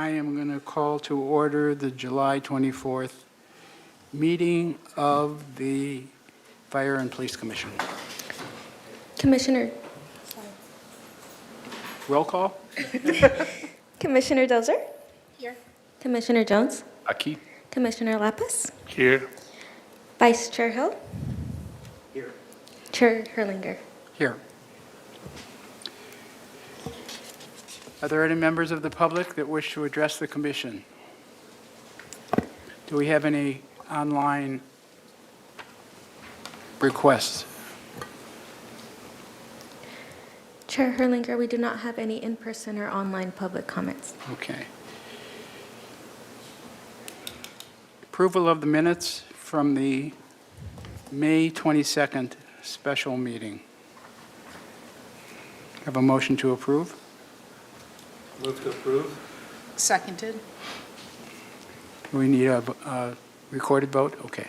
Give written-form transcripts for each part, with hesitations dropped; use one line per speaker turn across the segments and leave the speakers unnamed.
I am going to call to order the July 24th meeting of the Fire and Police Commission.
Commissioner
Roll call.
Commissioner Dozer?
Here.
Commissioner Jones?
Aki.
Commissioner Lapis?
Here.
Vice Chair Hill?
Here.
Chair Herlinger?
Here. Are there any members of the public that wish to address the commission? Do we have any online requests?
Chair Herlinger, we do not have any in-person or online public comments.
Okay. Approval of the minutes from the May 22nd special meeting. Have a motion to approve?
Move to approve.
Seconded.
Do we need a recorded vote? Okay.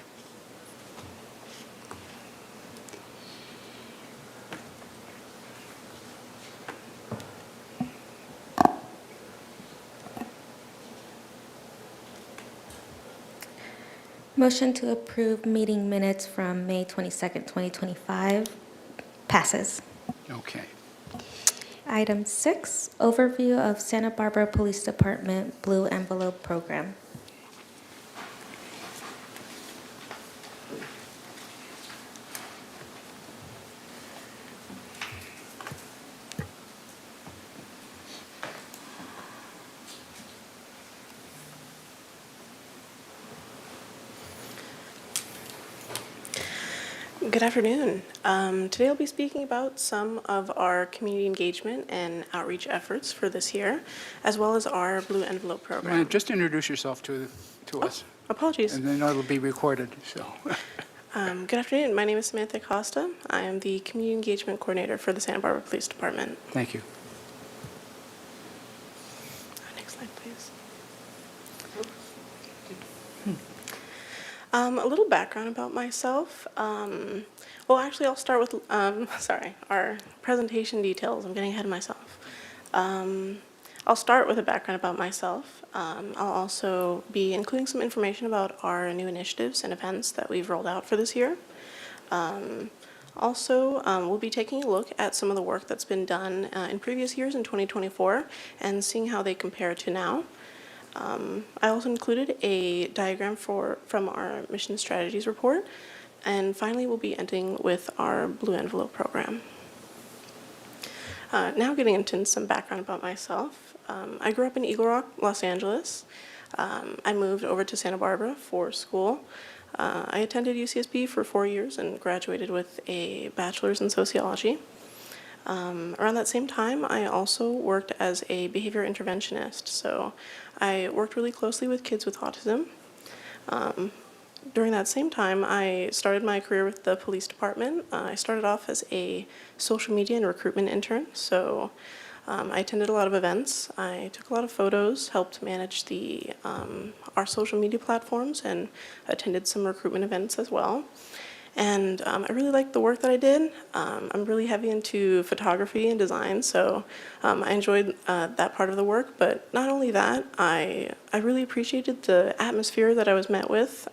Motion to approve meeting minutes from May 22nd, 2025 passes.
Okay.
Item 6, overview of Santa Barbara Police Department Blue Envelope Program.
Good afternoon. Today I'll be speaking about some of our community engagement and outreach efforts for this year, as well as our Blue Envelope program.
Just introduce yourself to us,
Apologies.
and then it'll be recorded, so.
Good afternoon. My name is Samantha Costa. I am the Community Engagement Coordinator for the Santa Barbara Police Department.
Thank you.
Next slide, please. A little background about myself. Well, actually, I'll start with, our presentation details. I'm getting ahead of myself. I'll start with a background about myself. I'll also be including some information about our new initiatives and events that we've rolled out for this year. Also, we'll be taking a look at some of the work that's been done in previous years in 2024 and seeing how they compare to now. I also included a diagram from our mission strategies report. And finally, we'll be ending with our Blue Envelope program. Now getting into some background about myself. I grew up in Eagle Rock, Los Angeles. I moved over to Santa Barbara for school. I attended UCSB for 4 years and graduated with a bachelor's in sociology. Around that same time, I also worked as a behavior interventionist. So I worked really closely with kids with autism. During that same time, I started my career with the police department. I started off as a social media and recruitment intern. So I attended a lot of events. I took a lot of photos, helped manage our social media platforms, and attended some recruitment events as well. And I really liked the work that I did. I'm really heavy into photography and design, so I enjoyed that part of the work. But not only that, I really appreciated the atmosphere that I was met with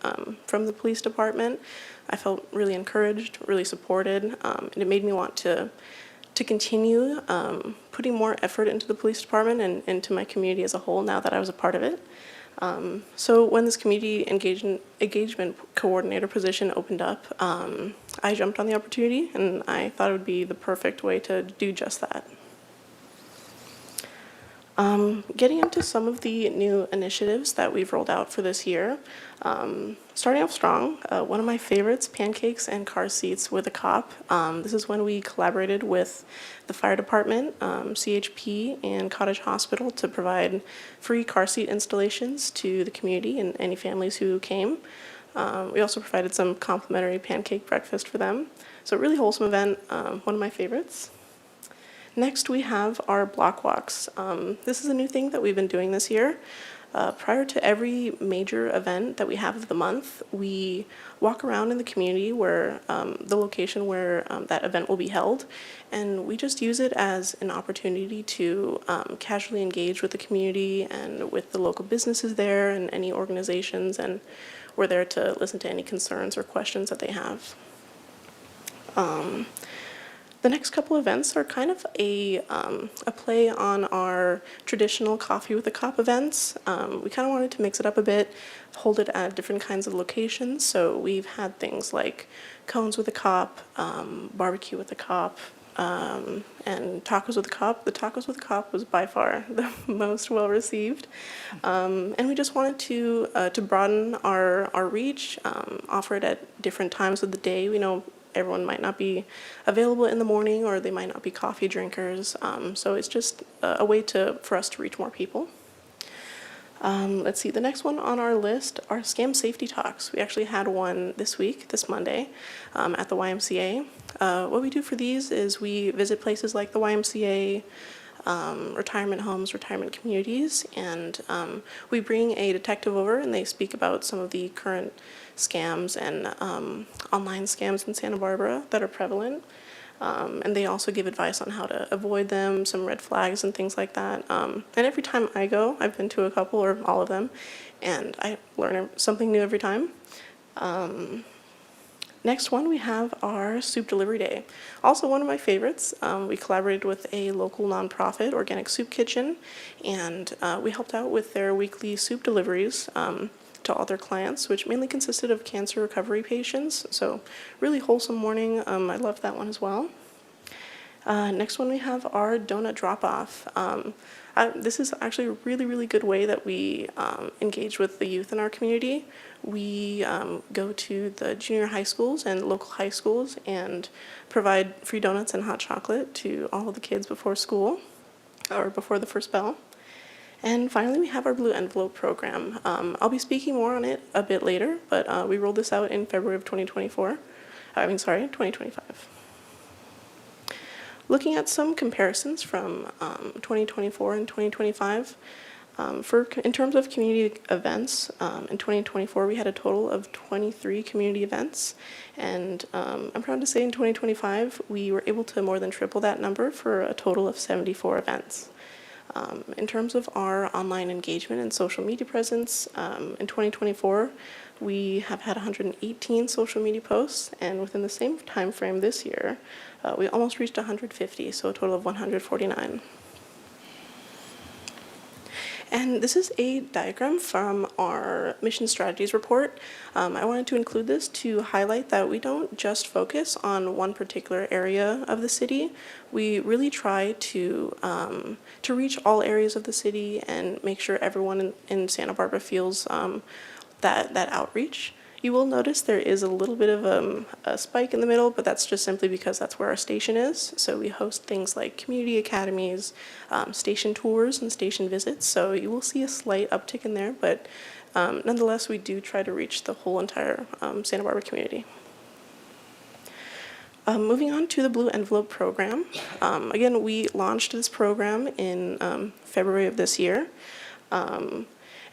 from the police department. I felt really encouraged, really supported, and it made me want to continue putting more effort into the police department and into my community as a whole now that I was a part of it. So when this community engagement coordinator position opened up, I jumped on the opportunity, and I thought it would be the perfect way to do just that. Getting into some of the new initiatives that we've rolled out for this year. Starting off strong, one of my favorites, pancakes and car seats with a cop. This is when we collaborated with the fire department, CHP, and Cottage Hospital to provide free car seat installations to the community and any families who came. We also provided some complimentary pancake breakfast for them. So a really wholesome event, one of my favorites. Next, we have our block walks. This is a new thing that we've been doing this year. Prior to every major event that we have of the month, we walk around in the community where the location where that event will be held, and we just use it as an opportunity to casually engage with the community and with the local businesses there and any organizations, and we're there to listen to any concerns or questions that they have. The next couple events are kind of a play on our traditional Coffee with a Cop events. We kind of wanted to mix it up a bit, hold it at different kinds of locations. So we've had things like cones with a cop, barbecue with a cop, and tacos with a cop. The tacos with a cop was by far the most well received, and we just wanted to broaden our reach, offer it at different times of the day. We know everyone might not be available in the morning, or they might not be coffee drinkers. So it's just a way for us to reach more people. Let's see, the next one on our list are scam safety talks. We actually had one this week, this Monday, at the YMCA. What we do for these is we visit places like the YMCA, retirement homes, retirement communities, and we bring a detective over and they speak about some of the current scams and online scams in Santa Barbara that are prevalent. And they also give advice on how to avoid them, some red flags and things like that. And every time I go, I've been to a couple or all of them, and I learn something new every time. Next one, we have our Soup Delivery Day. Also one of my favorites. We collaborated with a local nonprofit, Organic Soup Kitchen, and we helped out with their weekly soup deliveries to all their clients, which mainly consisted of cancer recovery patients. So really wholesome morning. I loved that one as well. Next one, we have our donut drop-off. This is actually a really, really good way that we engage with the youth in our community. We go to the junior high schools and local high schools and provide free donuts and hot chocolate to all of the kids before school, or before the first bell. And finally, we have our Blue Envelope program. I'll be speaking more on it a bit later, but we rolled this out in February of 2025. Looking at some comparisons from 2024 and 2025, in terms of community events, in 2024 we had a total of 23 community events, and I'm proud to say in 2025 we were able to more than triple that number for a total of 74 events. In terms of our online engagement and social media presence, in 2024, we have had 118 social media posts, and within the same time frame this year, we almost reached 150, so a total of 149. And this is a diagram from our mission strategies report. I wanted to include this to highlight that we don't just focus on one particular area of the city. We really try to reach all areas of the city and make sure everyone in Santa Barbara feels that outreach. You will notice there is a little bit of a spike in the middle, but that's just simply because that's where our station is. So we host things like community academies, station tours, and station visits. So you will see a slight uptick in there, but nonetheless, we do try to reach the whole entire Santa Barbara community. Moving on to the Blue Envelope program. Again, we launched this program in February of this year.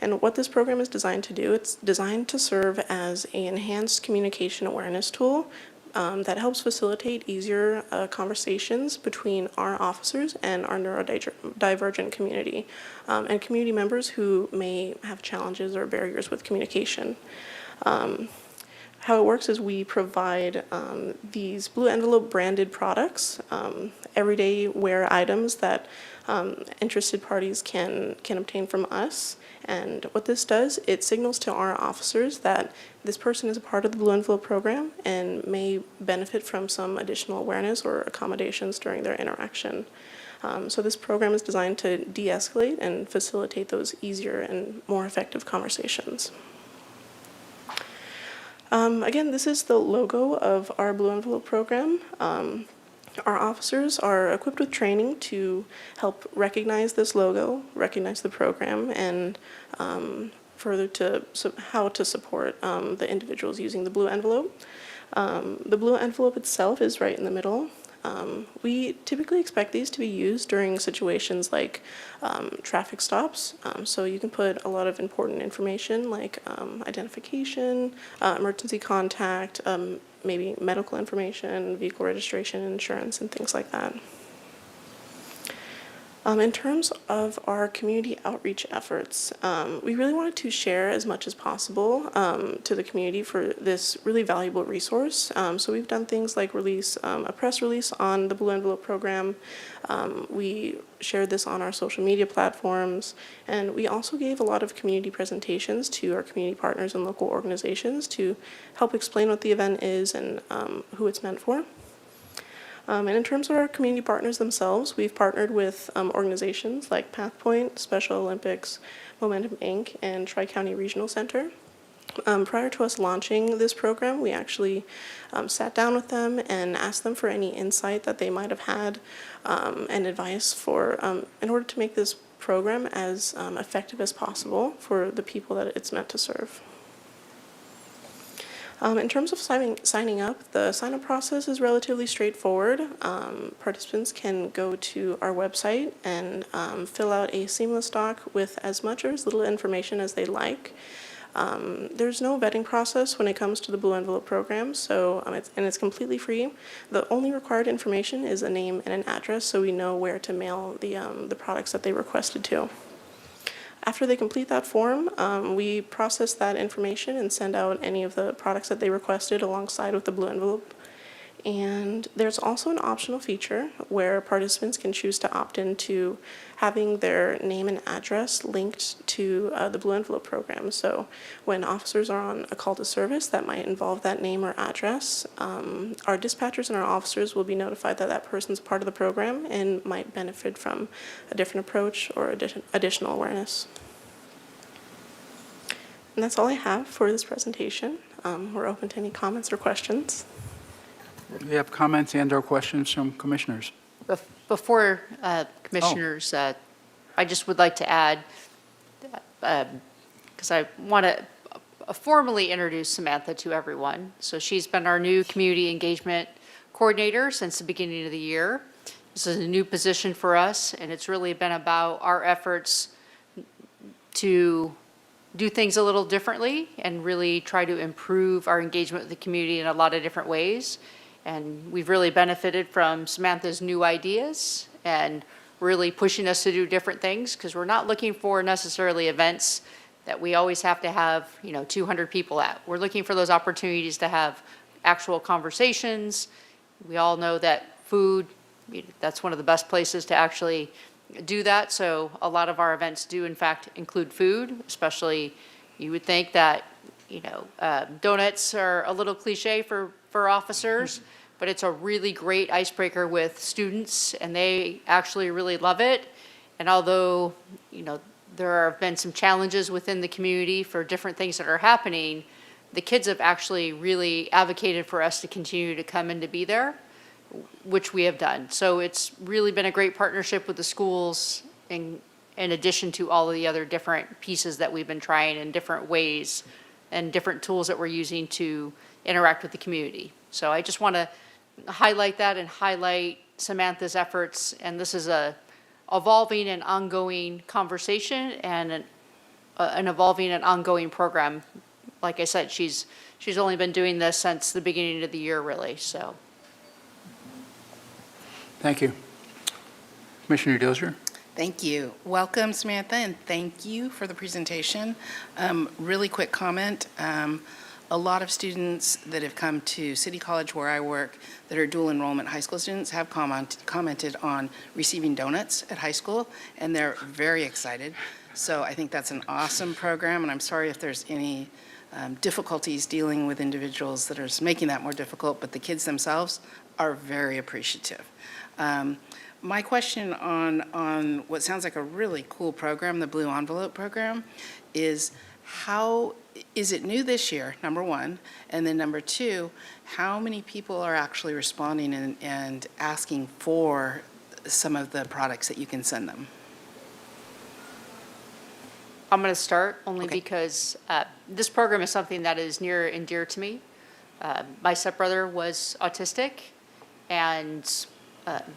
And what this program is designed to do, it's designed to serve as an enhanced communication awareness tool that helps facilitate easier conversations between our officers and our neurodivergent community, and community members who may have challenges or barriers with communication. How it works is we provide these Blue Envelope branded products, everyday wear items that interested parties can obtain from us. And what this does, it signals to our officers that this person is a part of the Blue Envelope program and may benefit from some additional awareness or accommodations during their interaction. So this program is designed to de-escalate and facilitate those easier and more effective conversations. Again, this is the logo of our Blue Envelope program. Our officers are equipped with training to help recognize this logo, recognize the program, and further to how to support the individuals using the Blue Envelope. The Blue Envelope itself is right in the middle. We typically expect these to be used during situations like traffic stops. So you can put a lot of important information like identification, emergency contact, maybe medical information, vehicle registration, insurance, and things like that. In terms of our community outreach efforts, we really wanted to share as much as possible to the community for this really valuable resource. So we've done things like release a press release on the Blue Envelope program. We shared this on our social media platforms, and we also gave a lot of community presentations to our community partners and local organizations to help explain what the event is and who it's meant for. And in terms of our community partners themselves, we've partnered with organizations like PathPoint, Special Olympics, Momentum Inc., and Tri-County Regional Center. Prior to us launching this program, we actually sat down with them and asked them for any insight that they might have had and advice for in order to make this program as effective as possible for the people that it's meant to serve. In terms of signing up, the sign-up process is relatively straightforward. Participants can go to our website and fill out a seamless doc with as much or as little information as they like. There's no vetting process when it comes to the Blue Envelope program, so it's completely free. The only required information is a name and an address, so we know where to mail the products that they requested to. After they complete that form, we process that information and send out any of the products that they requested alongside with the Blue Envelope. And there's also an optional feature where participants can choose to opt into having their name and address linked to the Blue Envelope program. So when officers are on a call to service that might involve that name or address, our dispatchers and our officers will be notified that that person's a part of the program and might benefit from a different approach or additional awareness. And that's all I have for this presentation. We're open to any comments or questions.
Do we have comments and/or questions from commissioners?
Before commissioners, I just would like to add, because I want to formally introduce Samantha to everyone. So she's been our new community engagement coordinator since the beginning of the year. This is a new position for us, and it's really been about our efforts to do things a little differently and really try to improve our engagement with the community in a lot of different ways. And we've really benefited from Samantha's new ideas and really pushing us to do different things, because we're not looking for necessarily events that we always have to have, 200 people at. We're looking for those opportunities to have actual conversations. We all know that food, that's one of the best places to actually do that. So a lot of our events do in fact include food, especially you would think that, donuts are a little cliche for officers, but it's a really great icebreaker with students, and they actually really love it. And although, there have been some challenges within the community for different things that are happening, the kids have actually really advocated for us to continue to come and to be there, which we have done. So it's really been a great partnership with the schools in addition to all of the other different pieces that we've been trying in different ways and different tools that we're using to interact with the community. So I just want to highlight that and highlight Samantha's efforts. And this is a evolving and ongoing conversation and an evolving and ongoing program. Like I said, she's only been doing this since the beginning of the year, really. So.
Thank you. Commissioner Dozier?
Thank you. Welcome, Samantha, and thank you for the presentation. Really quick comment. A lot of students that have come to City College where I work that are dual enrollment high school students have commented on receiving donuts at high school, and they're very excited. So I think that's an awesome program, and I'm sorry if there's any difficulties dealing with individuals that are making that more difficult, but the kids themselves are very appreciative. My question on what sounds like a really cool program, the Blue Envelope program, is how is it new this year, number one, and then number two, how many people are actually responding and asking for some of the products that you can send them?
I'm going to start only
Okay.
because this program is something that is near and dear to me. My stepbrother was autistic, and that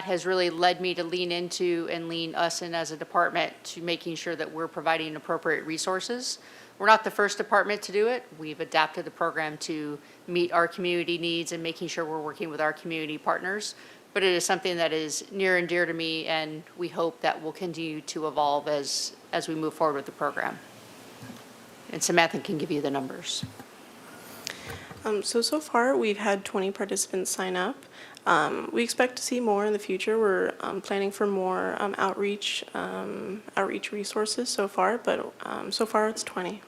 has really led me to lean into and lean us in as a department to making sure that we're providing appropriate resources. We're not the first department to do it. We've adapted the program to meet our community needs and making sure we're working with our community partners. But it is something that is near and dear to me, and we hope that will continue to evolve as we move forward with the program. And Samantha can give you the numbers.
So far, we've had 20 participants sign up. We expect to see more in the future. We're planning for more outreach resources so far, but so far it's 20.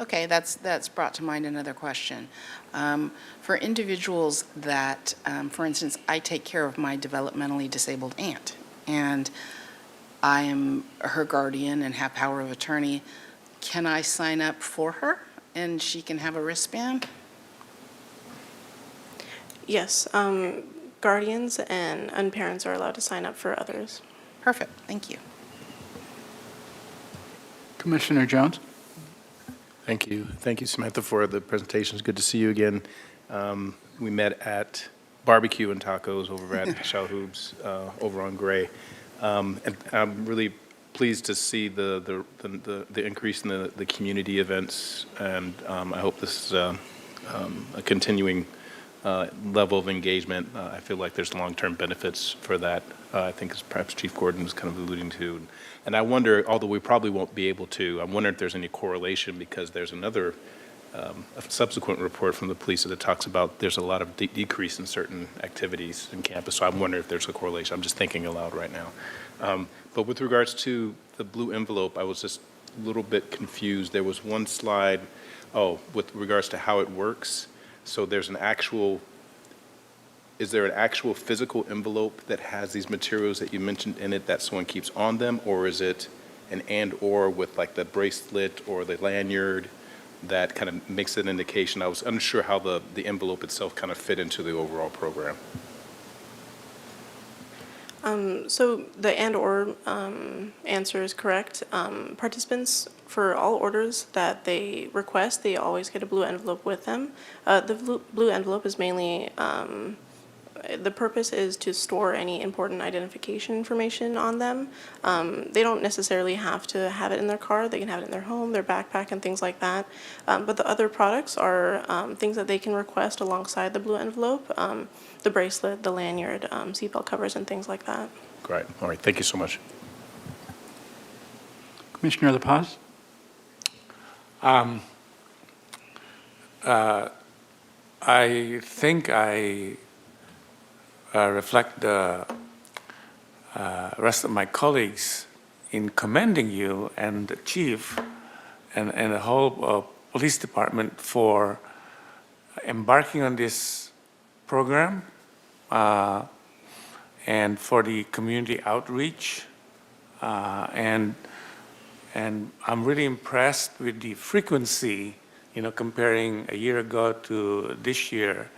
Okay, that's brought to mind another question. For individuals that, for instance, I take care of my developmentally disabled aunt, and I am her guardian and have power of attorney, can I sign up for her and she can have a wristband?
Yes, guardians and unparents are allowed to sign up for others.
Perfect, thank you.
Commissioner Jones?
Thank you. Thank you, Samantha, for the presentation. It's good to see you again. We met at barbecue and tacos over at Shalhoub's over on Gray. And I'm really pleased to see the increase in the community events, and I hope this is a continuing level of engagement. I feel like there's long-term benefits for that. I think as perhaps Chief Gordon was kind of alluding to. And I wonder, although we probably won't be able to, I wonder if there's any correlation, because there's another a subsequent report from the police that talks about there's a lot of decrease in certain activities in campus. So I'm wondering if there's a correlation. I'm just thinking aloud right now. But with regards to the blue envelope, I was just a little bit confused. There was one slide, with regards to how it works. So there's is there an actual physical envelope that has these materials that you mentioned in it that someone keeps on them, or is it an and/or with like the bracelet or the lanyard that kind of makes an indication? I was unsure how the envelope itself kind of fit into the overall program.
So the and/or answer is correct. Participants, for all orders that they request, they always get a blue envelope with them. The blue envelope is mainly, the purpose is to store any important identification information on them. They don't necessarily have to have it in their car. They can have it in their home, their backpack, and things like that. But the other products are things that they can request alongside the blue envelope, the bracelet, the lanyard, seatbelt covers, and things like that.
Great. All right. Thank you so much.
Commissioner La Paz?
I think I reflect the rest of my colleagues in commending you and the chief and the whole police department for embarking on this program and for the community outreach. And I'm really impressed with the frequency, comparing a year ago to this year,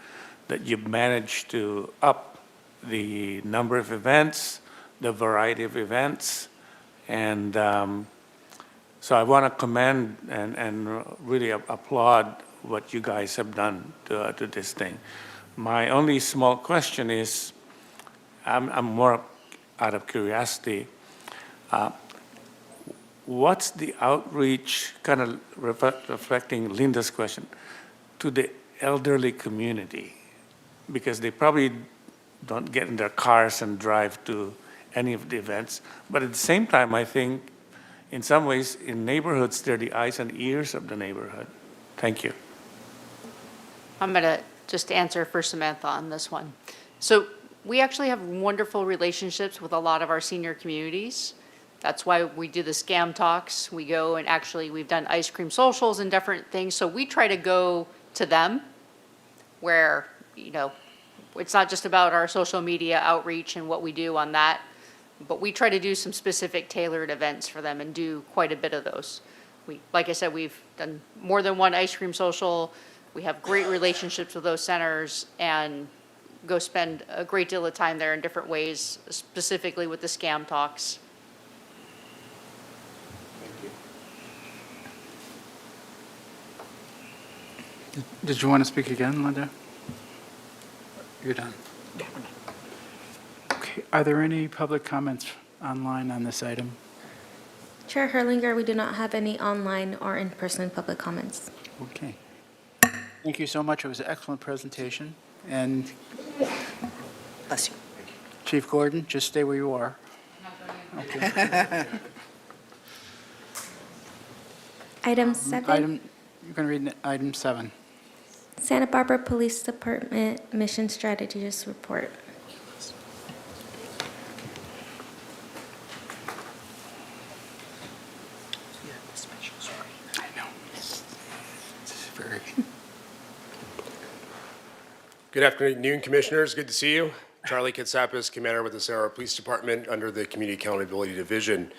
that you've managed to up the number of events, the variety of events. And so I want to commend and really applaud what you guys have done to this thing. My only small question is, I'm more out of curiosity, what's the outreach, kind of reflecting Linda's question, to the elderly community? Because they probably don't get in their cars and drive to any of the events. But at the same time, I think in some ways, in neighborhoods, they're the eyes and ears of the neighborhood. Thank you.
I'm going to just answer for Samantha on this one. So we actually have wonderful relationships with a lot of our senior communities. That's why we do the scam talks. We go and actually, we've done ice cream socials and different things. So we try to go to them where, it's not just about our social media outreach and what we do on that, but we try to do some specific tailored events for them and do quite a bit of those. Like I said, we've done more than one ice cream social. We have great relationships with those centers and go spend a great deal of time there in different ways, specifically with the scam talks.
Did you want to speak again, Linda? You're done. Okay, are there any public comments online on this item?
Chair Herlinger, we do not have any online or in-person public comments.
Okay. Thank you so much. It was an excellent presentation. And
Bless you.
Chief Gordon, just stay where you are. Okay.
Item 7,
You're going to read item 7.
Santa Barbara Police Department Mission Strategist Report.
I know. It's very...
Good afternoon, Commissioners. Good to see you. Charlie Katsapis, Commander with the Santa Barbara Police Department under the Community Accountability Division.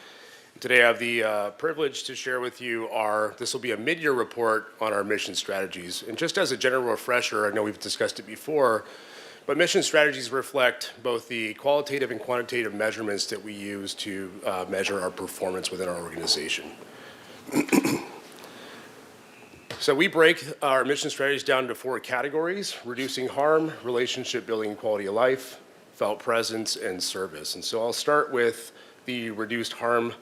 Today I have the privilege to share with you this will be a mid-year report on our mission strategies. And just as a general refresher, I know we've discussed it before, but mission strategies reflect both the qualitative and quantitative measurements that we use to measure our performance within our organization. So we break our mission strategies down into 4 categories: reducing harm, relationship building, quality of life, felt presence, and service. And so I'll start with the reduced harm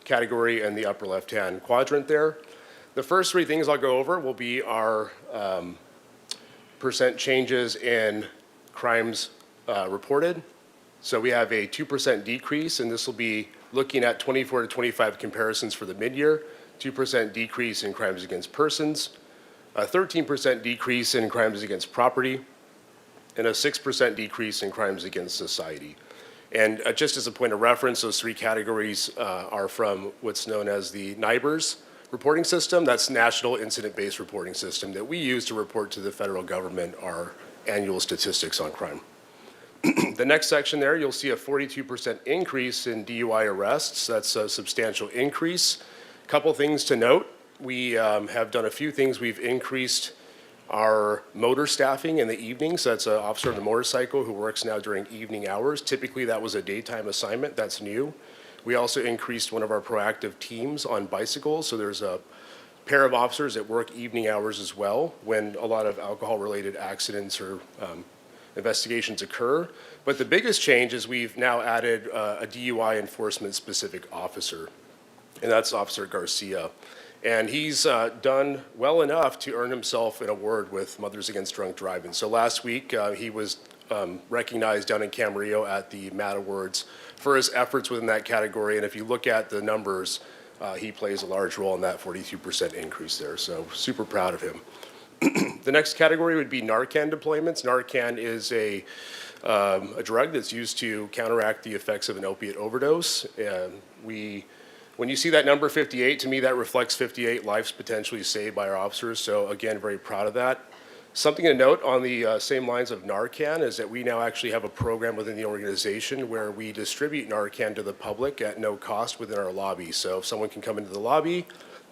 category in the upper left-hand quadrant there. The first 3 things I'll go over will be our percent changes in crimes reported. So we have a 2% decrease, and this will be looking at 24 to 25 comparisons for the mid-year. 2% decrease in crimes against persons, a 13% decrease in crimes against property, and a 6% decrease in crimes against society. And just as a point of reference, those 3 categories are from what's known as the NIBRS reporting system. That's National Incident-Based Reporting System that we use to report to the federal government our annual statistics on crime. The next section there, you'll see a 42% increase in DUI arrests. That's a substantial increase. Couple things to note. We have done a few things. We've increased our motor staffing in the evening. So that's an officer on the motorcycle who works now during evening hours. Typically, that was a daytime assignment. That's new. We also increased one of our proactive teams on bicycles. So there's a pair of officers that work evening hours as well when a lot of alcohol-related accidents or investigations occur. But the biggest change is we've now added a DUI enforcement-specific officer, and that's Officer Garcia. And he's done well enough to earn himself an award with Mothers Against Drunk Driving. So last week, he was recognized down in Camarillo at the MAT Awards for his efforts within that category. And if you look at the numbers, he plays a large role in that 42% increase there. So super proud of him. The next category would be Narcan deployments. Narcan is a drug that's used to counteract the effects of an opiate overdose. When you see that number 58, to me that reflects 58 lives potentially saved by our officers. So again, very proud of that. Something to note on the same lines of Narcan is that we now actually have a program within the organization where we distribute Narcan to the public at no cost within our lobby. So if someone can come into the lobby,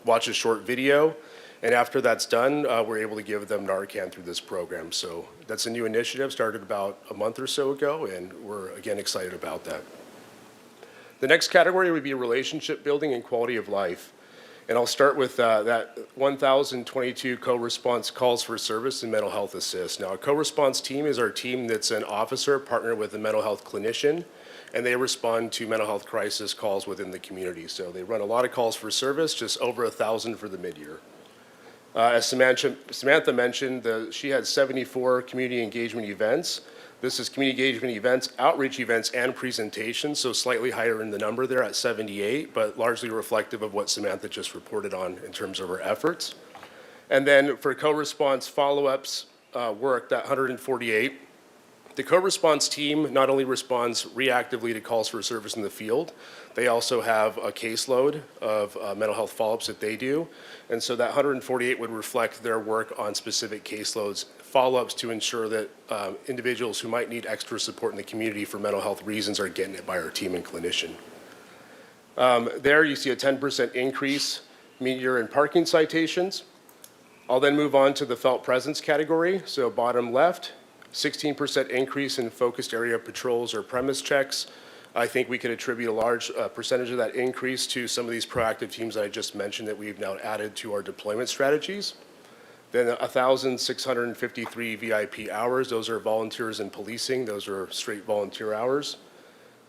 watch a short video, and after that's done, we're able to give them Narcan through this program. So that's a new initiative, started about a month or so ago, and we're again excited about that. The next category would be relationship building and quality of life. And I'll start with that 1,022 co-response calls for service and mental health assist. Now, a co-response team is our team that's an officer partnered with a mental health clinician, and they respond to mental health crisis calls within the community. So they run a lot of calls for service, just over 1,000 for the mid-year. As Samantha mentioned, she had 74 community engagement events. This is community engagement events, outreach events, and presentations, so slightly higher in the number there at 78, but largely reflective of what Samantha just reported on in terms of her efforts. And then for co-response follow-ups work, that 148, the co-response team not only responds reactively to calls for service in the field, they also have a caseload of mental health follow-ups that they do. And so that 148 would reflect their work on specific caseloads, follow-ups to ensure that individuals who might need extra support in the community for mental health reasons are getting it by our team and clinician. There you see a 10% increase mid-year in parking citations. I'll then move on to the felt presence category. So bottom left, 16% increase in focused area patrols or premise checks. I think we could attribute a large percentage of that increase to some of these proactive teams that I just mentioned that we've now added to our deployment strategies. Then 1,653 VIP hours, those are volunteers in policing, those are straight volunteer hours.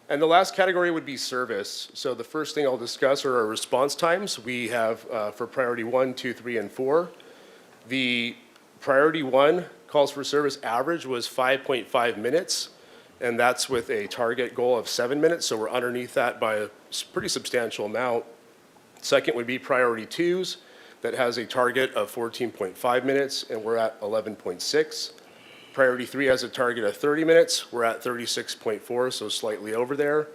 And the last category would be service. So the first thing I'll discuss are our response times. We have for priority 1, 2, 3, and 4. The priority 1 calls for service average was 5.5 minutes, and that's with a target goal of 7 minutes, so we're underneath that by a pretty substantial amount. Second would be priority 2s, that has a target of 14.5 minutes, and we're at 11.6. Priority 3 has a target of 30 minutes, we're at 36.4, so slightly over there.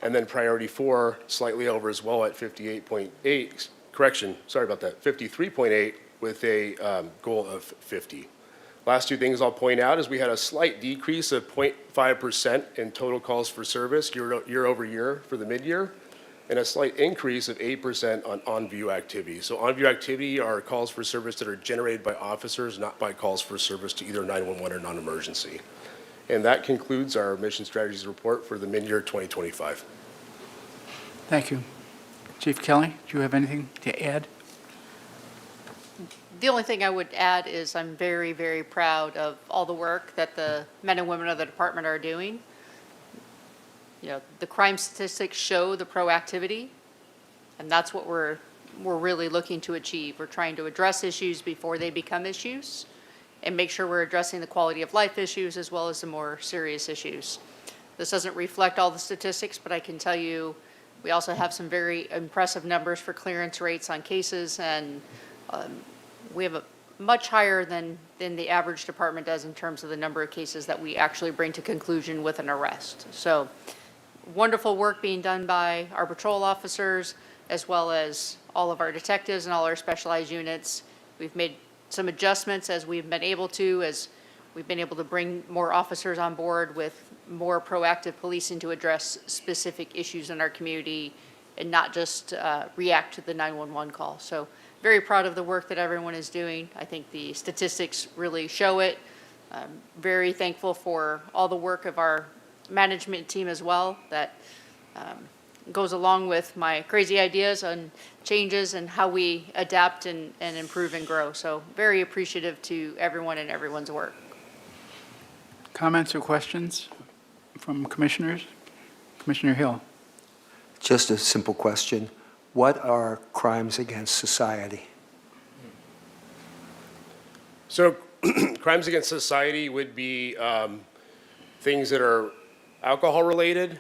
And then priority 4, slightly over as well at 58.8, correction, sorry about that, 53.8 with a goal of 50. Last two things I'll point out is we had a slight decrease of 0.5% in total calls for service year over year for the mid-year, and a slight increase of 8% on-view activity. So on-view activity are calls for service that are generated by officers, not by calls for service to either 911 or non-emergency. And that concludes our mission strategies report for the mid-year 2025.
Thank you. Chief Kelly, do you have anything to add?
The only thing I would add is I'm very, very proud of all the work that the men and women of the department are doing. You know, the crime statistics show the proactivity, and that's what we're really looking to achieve. We're trying to address issues before they become issues and make sure we're addressing the quality of life issues as well as the more serious issues. This doesn't reflect all the statistics, but I can tell you we also have some very impressive numbers for clearance rates on cases, and we have a much higher than the average department does in terms of the number of cases that we actually bring to conclusion with an arrest. So wonderful work being done by our patrol officers, as well as all of our detectives and all our specialized units. We've made some adjustments as we've been able to, as we've been able to bring more officers on board with more proactive policing to address specific issues in our community and not just react to the 911 call. So very proud of the work that everyone is doing. I think the statistics really show it. I'm very thankful for all the work of our management team as well that goes along with my crazy ideas on changes and how we adapt and improve and grow. So very appreciative to everyone and everyone's work.
Comments or questions from commissioners? Commissioner Hill.
Just a simple question. What are crimes against society?
So crimes against society would be things that are alcohol-related,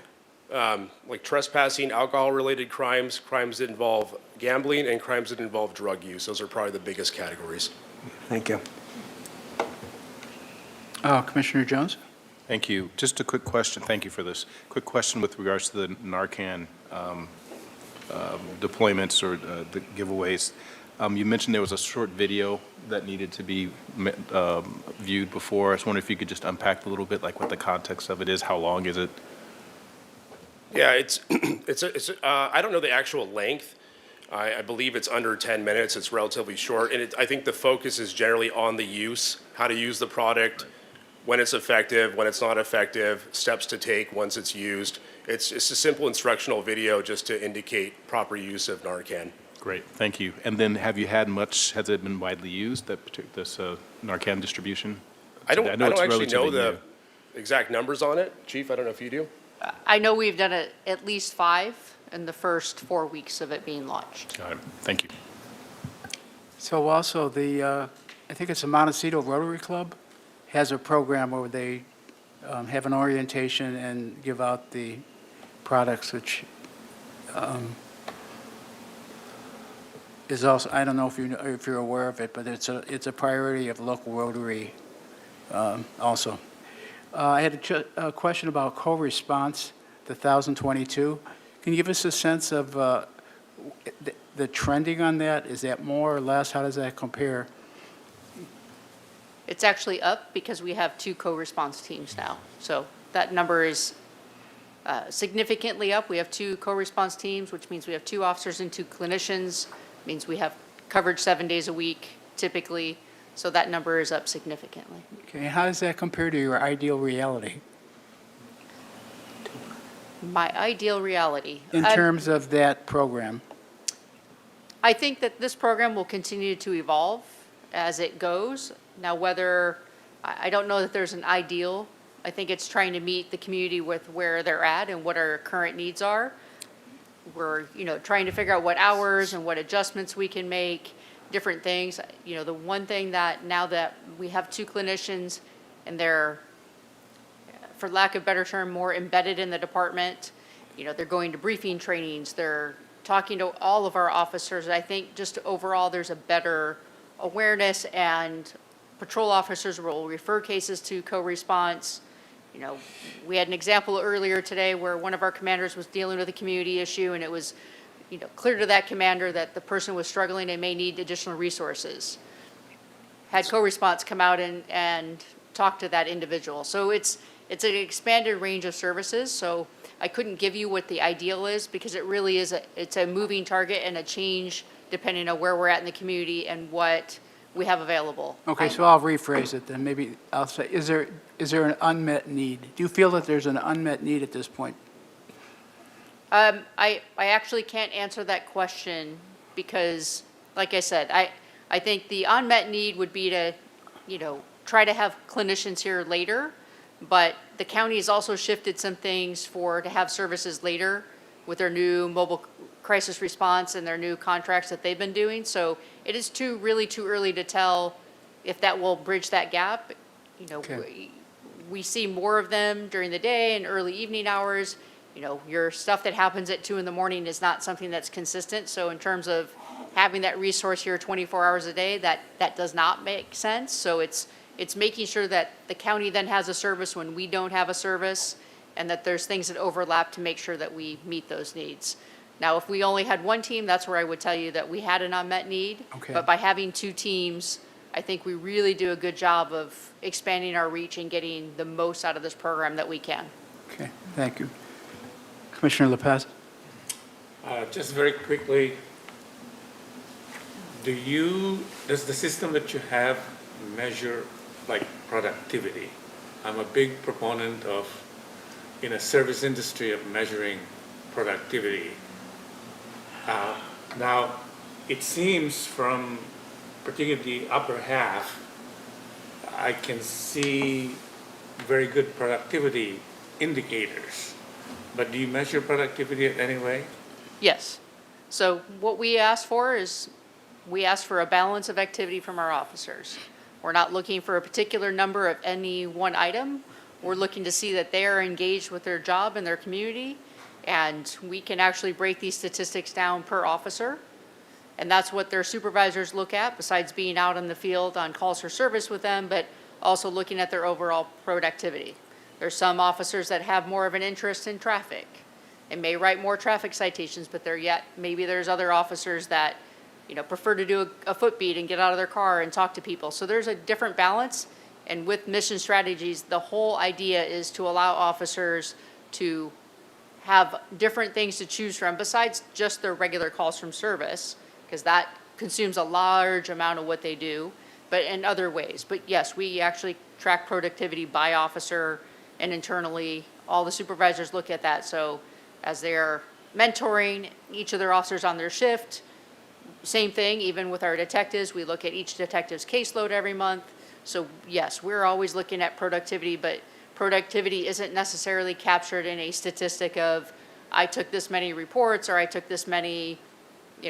like trespassing, alcohol-related crimes, crimes that involve gambling, and crimes that involve drug use. Those are probably the biggest categories.
Thank you.
Commissioner Jones?
Thank you. Just a quick question. Thank you for this. Quick question with regards to the Narcan deployments or the giveaways. You mentioned there was a short video that needed to be viewed before. I was wondering if you could just unpack a little bit, like what the context of it is. How long is it?
Yeah, I don't know the actual length. I believe it's under 10 minutes. It's relatively short. And I think the focus is generally on the use, how to use the product, when it's effective, when it's not effective, steps to take once it's used. It's a simple instructional video just to indicate proper use of Narcan.
Great, thank you. And then have you had much, has it been widely used, this Narcan distribution?
I don't
know it's
actually know
relatively
the
new.
exact numbers on it. Chief, I don't know if you do.
I know we've done at least 5 in the first 4 weeks of it being launched.
Got it. Thank you.
So also I think it's the Montecito Rotary Club has a program where they have an orientation and give out the products, which is also, I don't know if you're aware of it, but it's a priority of local Rotary also. I had a question about co-response, the 1,022. Can you give us a sense of the trending on that? Is that more or less? How does that compare?
It's actually up because we have 2 co-response teams now. So that number is significantly up. We have 2 co-response teams, which means we have 2 officers and 2 clinicians. Means we have coverage 7 days a week typically. So that number is up significantly.
Okay, how does that compare to your ideal reality
My ideal reality.
in terms of that program?
I think that this program will continue to evolve as it goes. Now, whether, I don't know that there's an ideal. I think it's trying to meet the community with where they're at and what our current needs are. We're, trying to figure out what hours and what adjustments we can make, different things. The one thing that now that we have 2 clinicians and they're, for lack of a better term, more embedded in the department, they're going to briefing trainings, they're talking to all of our officers. I think just overall, there's a better awareness, and patrol officers will refer cases to co-response. We had an example earlier today where one of our commanders was dealing with a community issue, and it was, clear to that commander that the person was struggling and may need additional resources. Had co-response come out and talk to that individual. So it's an expanded range of services. So I couldn't give you what the ideal is, because it really is it's a moving target and a change depending on where we're at in the community and what we have available.
Okay, so I'll rephrase it then. Maybe I'll say, is there an unmet need? Do you feel that there's an unmet need at this point?
I actually can't answer that question because, like I said, I think the unmet need would be to, try to have clinicians here later, but the county has also shifted some things to have services later with their new mobile crisis response and their new contracts that they've been doing. So it is really too early to tell if that will bridge that gap.
Okay.
We see more of them during the day and early evening hours. Your stuff that happens at 2 a.m. is not something that's consistent. So in terms of having that resource here 24 hours a day, that does not make sense. So it's making sure that the county then has a service when we don't have a service, and that there's things that overlap to make sure that we meet those needs. Now, if we only had 1 team, that's where I would tell you that we had an unmet need.
Okay.
But by having 2 teams, I think we really do a good job of expanding our reach and getting the most out of this program that we can.
Okay, thank you. Commissioner Lopez?
Just very quickly, does the system that you have measure like productivity? I'm a big proponent of, in a service industry, of measuring productivity. Now, it seems from particularly the upper half, I can see very good productivity indicators. But do you measure productivity in any way?
Yes. So what we ask for is, we ask for a balance of activity from our officers. We're not looking for a particular number of any one item. We're looking to see that they are engaged with their job and their community, and we can actually break these statistics down per officer. And that's what their supervisors look at, besides being out in the field on calls for service with them, but also looking at their overall productivity. There's some officers that have more of an interest in traffic and may write more traffic citations, but maybe there's other officers that, prefer to do a foot beat and get out of their car and talk to people. So there's a different balance. And with mission strategies, the whole idea is to allow officers to have different things to choose from besides just their regular calls from service, because that consumes a large amount of what they do, but in other ways. But yes, we actually track productivity by officer, and internally, all the supervisors look at that. So as they're mentoring each of their officers on their shift, same thing, even with our detectives, we look at each detective's caseload every month. So yes, we're always looking at productivity, but productivity isn't necessarily captured in a statistic of, I took this many reports, or I took this many,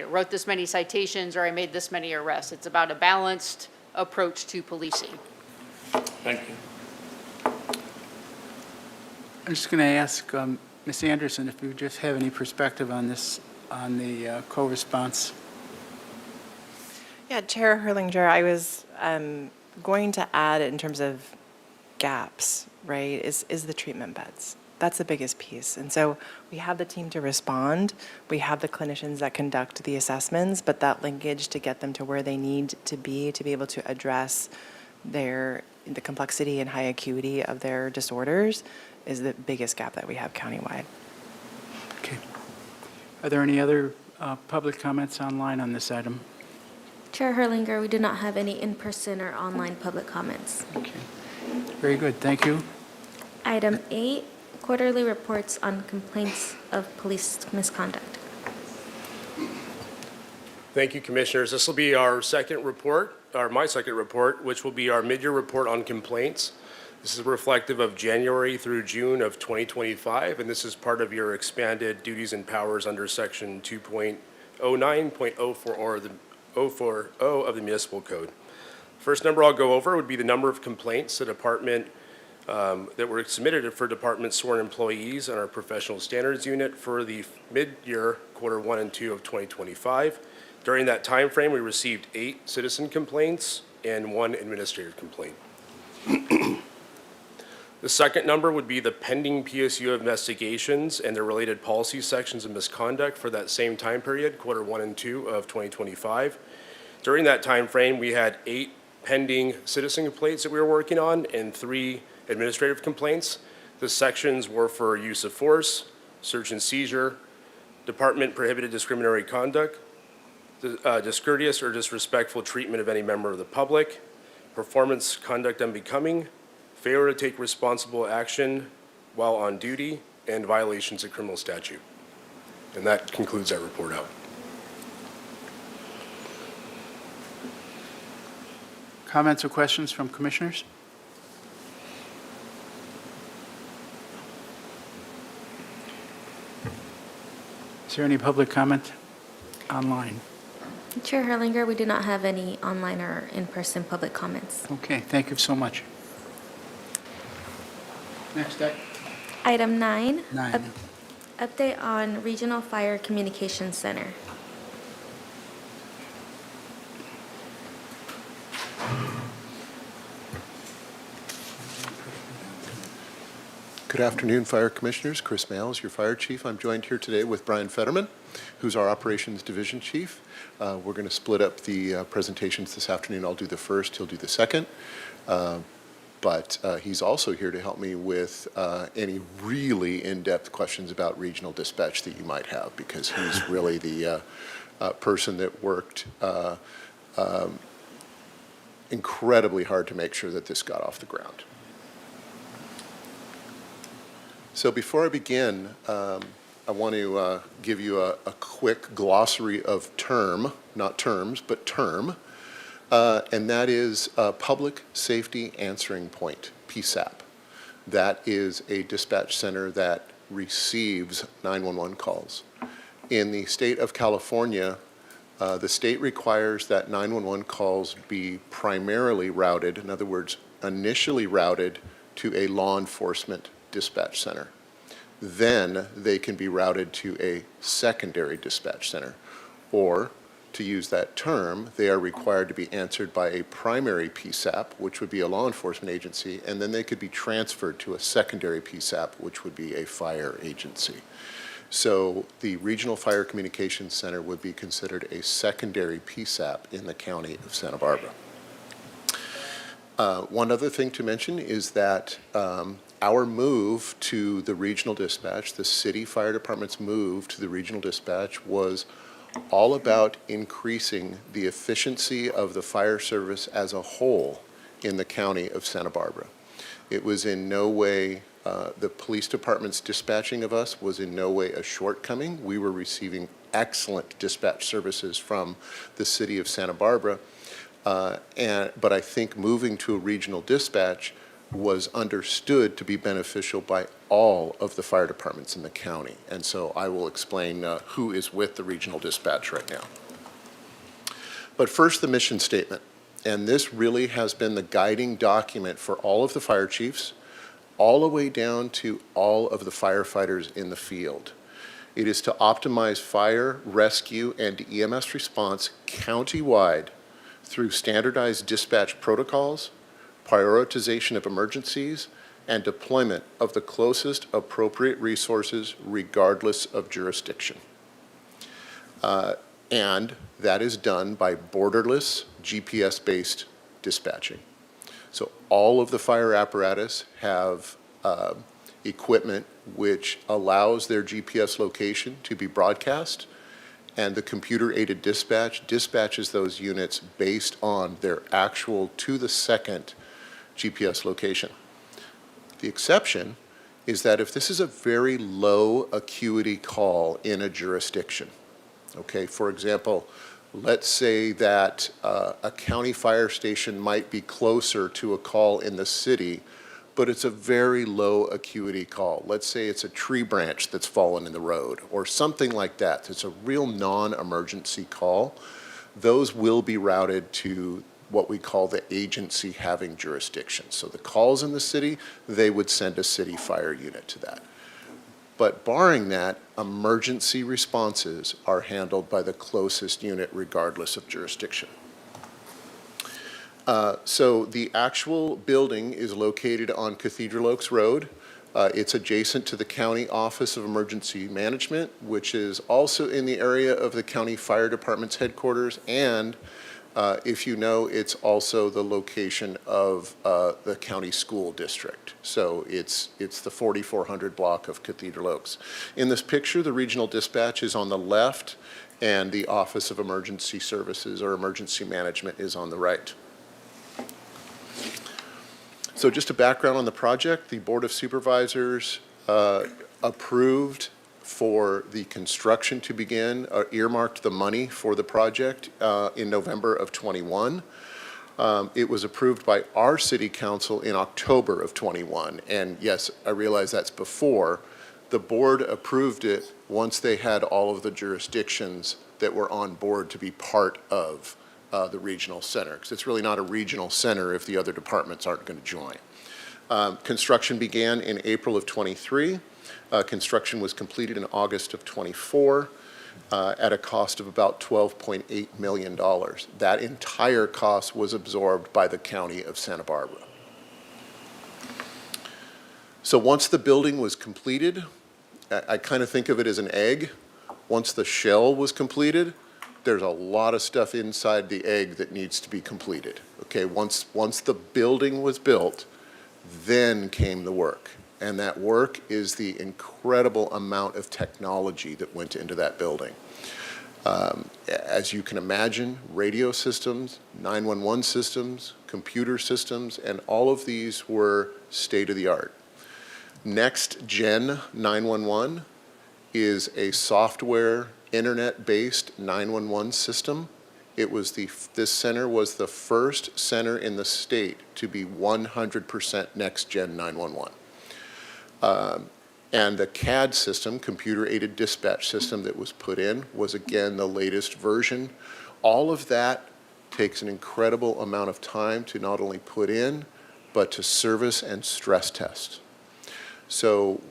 wrote this many citations, or I made this many arrests. It's about a balanced approach to policing.
Thank you.
I'm just going to ask Ms. Anderson if you just have any perspective on this, on the co-response.
Yeah, Chair Herlinger, I was going to add in terms of gaps, right, is the treatment beds. That's the biggest piece. And so we have the team to respond. We have the clinicians that conduct the assessments, but that linkage to get them to where they need to be able to address the complexity and high acuity of their disorders is the biggest gap that we have countywide.
Okay. Are there any other public comments online on this item?
Chair Herlinger, we do not have any in-person or online public comments.
Okay. Very good. Thank you.
Item 8, quarterly reports on complaints of police misconduct.
Thank you, Commissioners. This will be our second report my second report, which will be our mid-year report on complaints. This is reflective of January through June of 2025, and this is part of your expanded duties and powers under Section 2.09.040 of the Municipal Code. First number I'll go over would be the number of complaints that that were submitted for department sworn employees on our professional standards unit for the mid-year quarter 1 and 2 of 2025. During that time frame, we received 8 citizen complaints and 1 administrative complaint. The second number would be the pending PSU investigations and their related policy sections of misconduct for that same time period, quarter 1 and 2 of 2025. During that time frame, we had 8 pending citizen complaints that we were working on and 3 administrative complaints. The sections were for use of force, search and seizure, department prohibited discriminatory conduct, discourteous or disrespectful treatment of any member of the public, performance conduct unbecoming, failure to take responsible action while on duty, and violations of criminal statute. And that concludes that report out.
Comments or questions from commissioners? Is there any public comment online?
Chair Herlinger, we do not have any online or in-person public comments.
Okay, thank you so much. Next,
Item 9.
9.
Update on Regional Fire Communications Center.
Good afternoon, Fire Commissioners. Chris Males, your Fire Chief. I'm joined here today with Brian Fetterman, who's our Operations Division Chief. We're going to split up the presentations this afternoon. I'll do the first, he'll do the second. But he's also here to help me with any really in-depth questions about regional dispatch that you might have, because he's really the person that worked incredibly hard to make sure that this got off the ground. So before I begin, I want to give you a quick glossary of term, not terms, but term. And that is Public Safety Answering Point, PSAP. That is a dispatch center that receives 911 calls. In the state of California, the state requires that 911 calls be primarily routed, in other words, initially routed to a law enforcement dispatch center. Then they can be routed to a secondary dispatch center, or to use that term, they are required to be answered by a primary PSAP, which would be a law enforcement agency, and then they could be transferred to a secondary PSAP, which would be a fire agency. So the Regional Fire Communications Center would be considered a secondary PSAP in the county of Santa Barbara. One other thing to mention is that our move to the regional dispatch, the city fire department's move to the regional dispatch, was all about increasing the efficiency of the fire service as a whole in the county of Santa Barbara. It was in no way, the police department's dispatching of us was in no way a shortcoming. We were receiving excellent dispatch services from the city of Santa Barbara, but I think moving to a regional dispatch was understood to be beneficial by all of the fire departments in the county. And so I will explain who is with the regional dispatch right now. But first, the mission statement. And this really has been the guiding document for all of the fire chiefs, all the way down to all of the firefighters in the field. It is to optimize fire, rescue, and EMS response countywide through standardized dispatch protocols, prioritization of emergencies, and deployment of the closest appropriate resources regardless of jurisdiction. And that is done by borderless, GPS-based dispatching. So all of the fire apparatus have equipment which allows their GPS location to be broadcast, and the computer-aided dispatch dispatches those units based on their actual to-the-second GPS location. The exception is that if this is a very low acuity call in a jurisdiction, okay, for example, let's say that a county fire station might be closer to a call in the city, but it's a very low acuity call. Let's say it's a tree branch that's fallen in the road or something like that. It's a real non-emergency call. Those will be routed to what we call the agency having jurisdiction. So the calls in the city, they would send a city fire unit to that. But barring that, emergency responses are handled by the closest unit regardless of jurisdiction. So the actual building is located on Cathedral Oaks Road. It's adjacent to the County Office of Emergency Management, which is also in the area of the County Fire Department's headquarters, and if you know, it's also the location of the county school district. So it's the 4400 block of Cathedral Oaks. In this picture, the regional dispatch is on the left, and the Office of Emergency Services or Emergency Management is on the right. So just a background on the project, the Board of Supervisors approved for the construction to begin, earmarked the money for the project in November of 21. It was approved by our city council in October of 21. And yes, I realize that's before. The board approved it once they had all of the jurisdictions that were on board to be part of the regional center, because it's really not a regional center if the other departments aren't going to join. Construction began in April of 23. Construction was completed in August of 24 at a cost of about $12.8 million. That entire cost was absorbed by the County of Santa Barbara. So once the building was completed, I kind of think of it as an egg. Once the shell was completed, there's a lot of stuff inside the egg that needs to be completed. Okay, once the building was built, then came the work. And that work is the incredible amount of technology that went into that building. As you can imagine, radio systems, 911 systems, computer systems, and all of these were state-of-the-art. Next Gen 911 is a software, internet-based 911 system. This center was the first center in the state to be 100% Next Gen 911. And the CAD system, computer-aided dispatch system that was put in, was again the latest version. All of that takes an incredible amount of time to not only put in, but to service and stress test. So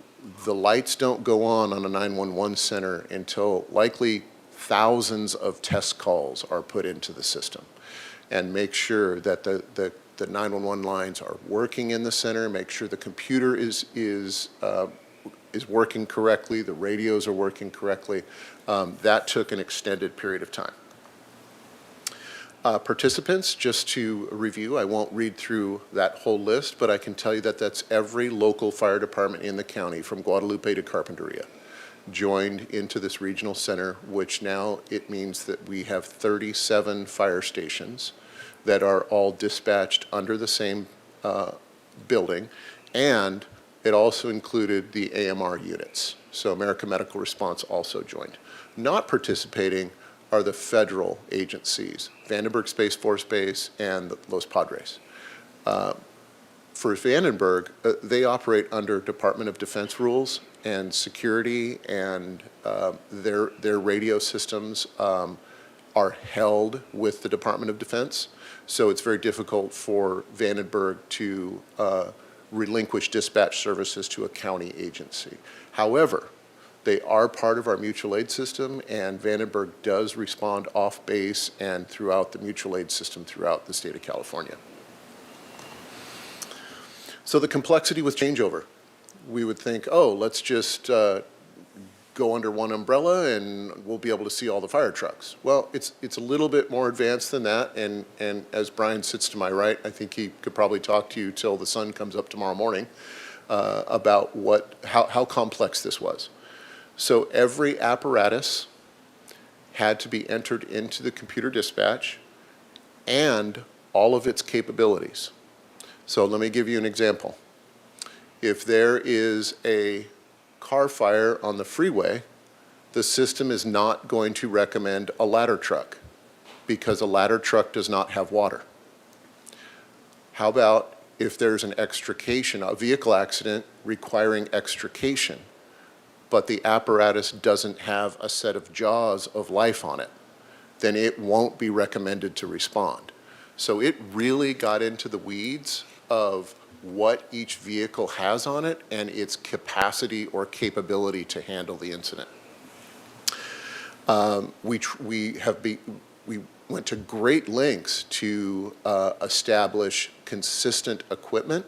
the lights don't go on a 911 center until likely thousands of test calls are put into the system, and make sure that the 911 lines are working in the center, make sure the computer is working correctly, the radios are working correctly. That took an extended period of time. Participants, just to review, I won't read through that whole list, but I can tell you that that's every local fire department in the county from Guadalupe to Carpinteria joined into this regional center, which now it means that we have 37 fire stations that are all dispatched under the same building, and it also included the AMR units. So American Medical Response also joined. Not participating are the federal agencies, Vandenberg Space Force Base and Los Padres. For Vandenberg, they operate under Department of Defense rules and security, and their radio systems are held with the Department of Defense. So it's very difficult for Vandenberg to relinquish dispatch services to a county agency. However, they are part of our mutual aid system, and Vandenberg does respond off base and throughout the mutual aid system throughout the state of California. So the complexity with changeover. We would think, oh, let's just go under one umbrella and we'll be able to see all the fire trucks. Well, it's a little bit more advanced than that, and as Brian sits to my right, I think he could probably talk to you till the sun comes up tomorrow morning about how complex this was. So every apparatus had to be entered into the computer dispatch and all of its capabilities. So let me give you an example. If there is a car fire on the freeway, the system is not going to recommend a ladder truck. because a ladder truck does not have water? How about if there's an extrication, a vehicle accident requiring extrication, but the apparatus doesn't have a set of jaws of life on it? Then it won't be recommended to respond. So it really got into the weeds of what each vehicle has on it and its capacity or capability to handle the incident. We went to great lengths to establish consistent equipment.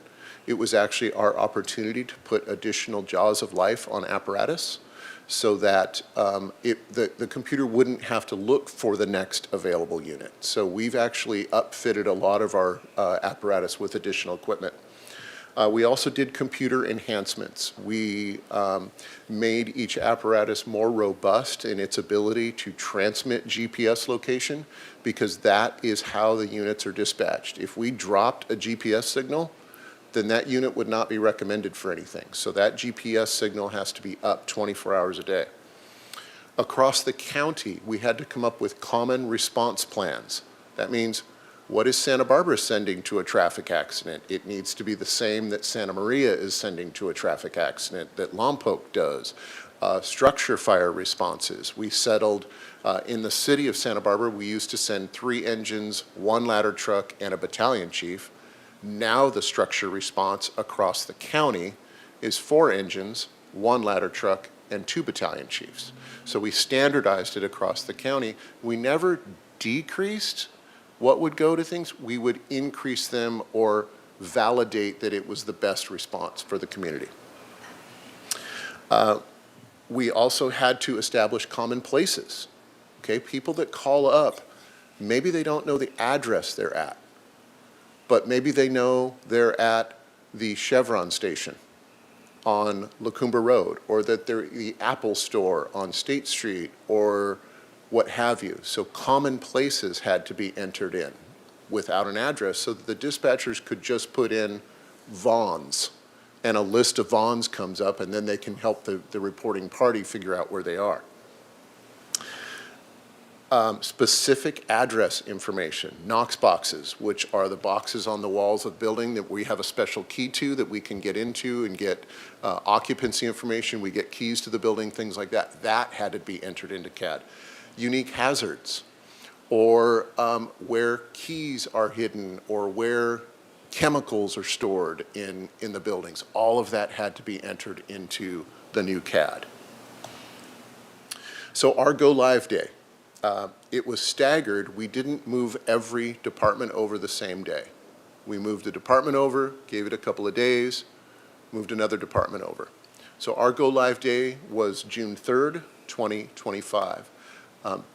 It was actually our opportunity to put additional jaws of life on apparatus so that the computer wouldn't have to look for the next available unit. So we've actually upfitted a lot of our apparatus with additional equipment. We also did computer enhancements. We made each apparatus more robust in its ability to transmit GPS location, because that is how the units are dispatched. If we dropped a GPS signal, then that unit would not be recommended for anything. So that GPS signal has to be up 24 hours a day. Across the county, we had to come up with common response plans. That means, what is Santa Barbara sending to a traffic accident? It needs to be the same that Santa Maria is sending to a traffic accident, that Lompoc does. Structure fire responses. We settled, in the city of Santa Barbara, we used to send 3 engines, 1 ladder truck, and a battalion chief. Now the structure response across the county is 4 engines, 1 ladder truck, and 2 battalion chiefs. So we standardized it across the county. We never decreased what would go to things. We would increase them or validate that it was the best response for the community. We also had to establish common places. Okay, people that call up, maybe they don't know the address they're at, but maybe they know they're at the Chevron station on Lacumba Road, or that they're at the Apple store on State Street, or what have you. So common places had to be entered in without an address, so that the dispatchers could just put in Vaughn's, and a list of Vaughn's comes up, and then they can help the reporting party figure out where they are. Specific address information, Knox boxes, which are the boxes on the walls of building that we have a special key to that we can get into and get occupancy information. We get keys to the building, things like that. That had to be entered into CAD. Unique hazards, or where keys are hidden, or where chemicals are stored in the buildings. All of that had to be entered into the new CAD. So our go live day, it was staggered. We didn't move every department over the same day. We moved a department over, gave it a couple of days, moved another department over. So our go live day was June 3rd, 2025.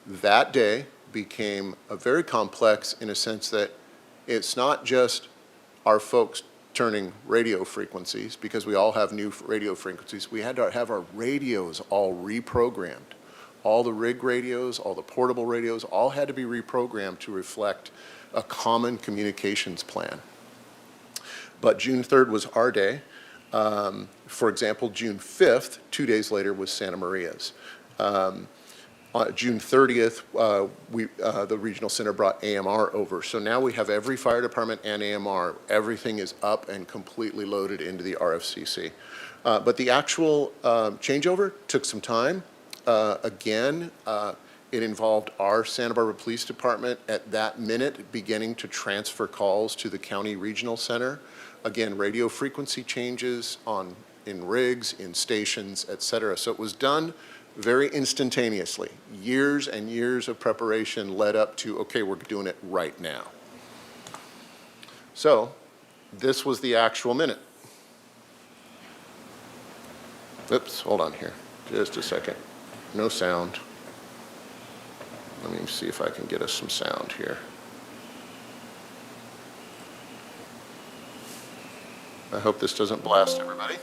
That day became very complex in a sense that it's not just our folks turning radio frequencies, because we all have new radio frequencies. We had to have our radios all reprogrammed. All the rig radios, all the portable radios, all had to be reprogrammed to reflect a common communications plan. But June 3rd was our day. For example, June 5th, 2 days later, was Santa Maria's. On June 30th, the regional center brought AMR over. So now we have every fire department and AMR. Everything is up and completely loaded into the RFCC. But the actual changeover took some time. Again, it involved our Santa Barbara Police Department at that minute beginning to transfer calls to the county regional center. Again, radio frequency changes in rigs, in stations, et cetera. So it was done very instantaneously. Years and years of preparation led up to, okay, we're doing it right now. So this was the actual minute. Oops, hold on here, just a second. No sound. Let me see if I can get us some sound here. I hope this doesn't blast everybody.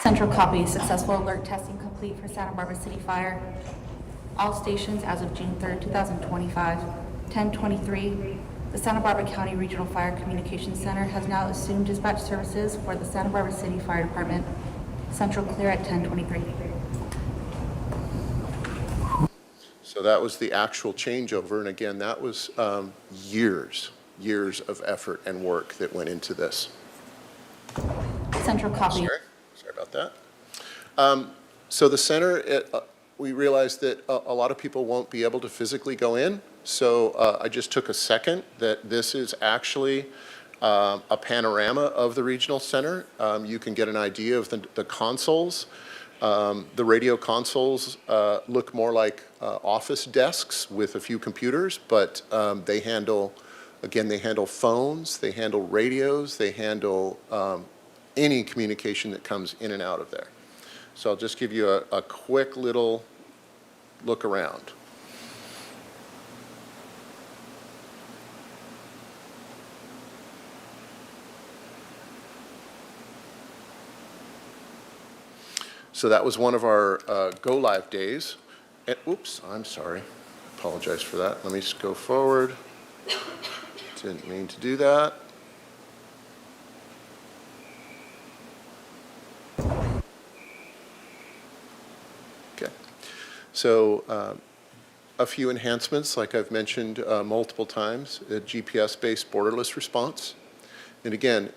Central copy, successful alert testing complete for Santa Barbara City Fire. All stations as of June 3rd, 2025, 10:23. The Santa Barbara County Regional Fire Communications Center has now assumed dispatch services for the Santa Barbara City Fire Department. Central clear at 10:23.
So that was the actual changeover, and again, that was years of effort and work that went into this.
Central copy.
Sorry about that. So the center, we realized that a lot of people won't be able to physically go in, so I just took a second that this is actually a panorama of the regional center. You can get an idea of the consoles. The radio consoles look more like office desks with a few computers, but they handle phones, they handle radios, they handle any communication that comes in and out of there. So I'll just give you a quick little look around. So that was one of our go live days. And, oops, I'm sorry. Apologize for that. Let me just go forward. Didn't mean to do that. Okay. So a few enhancements, like I've mentioned multiple times, a GPS-based borderless response. And again,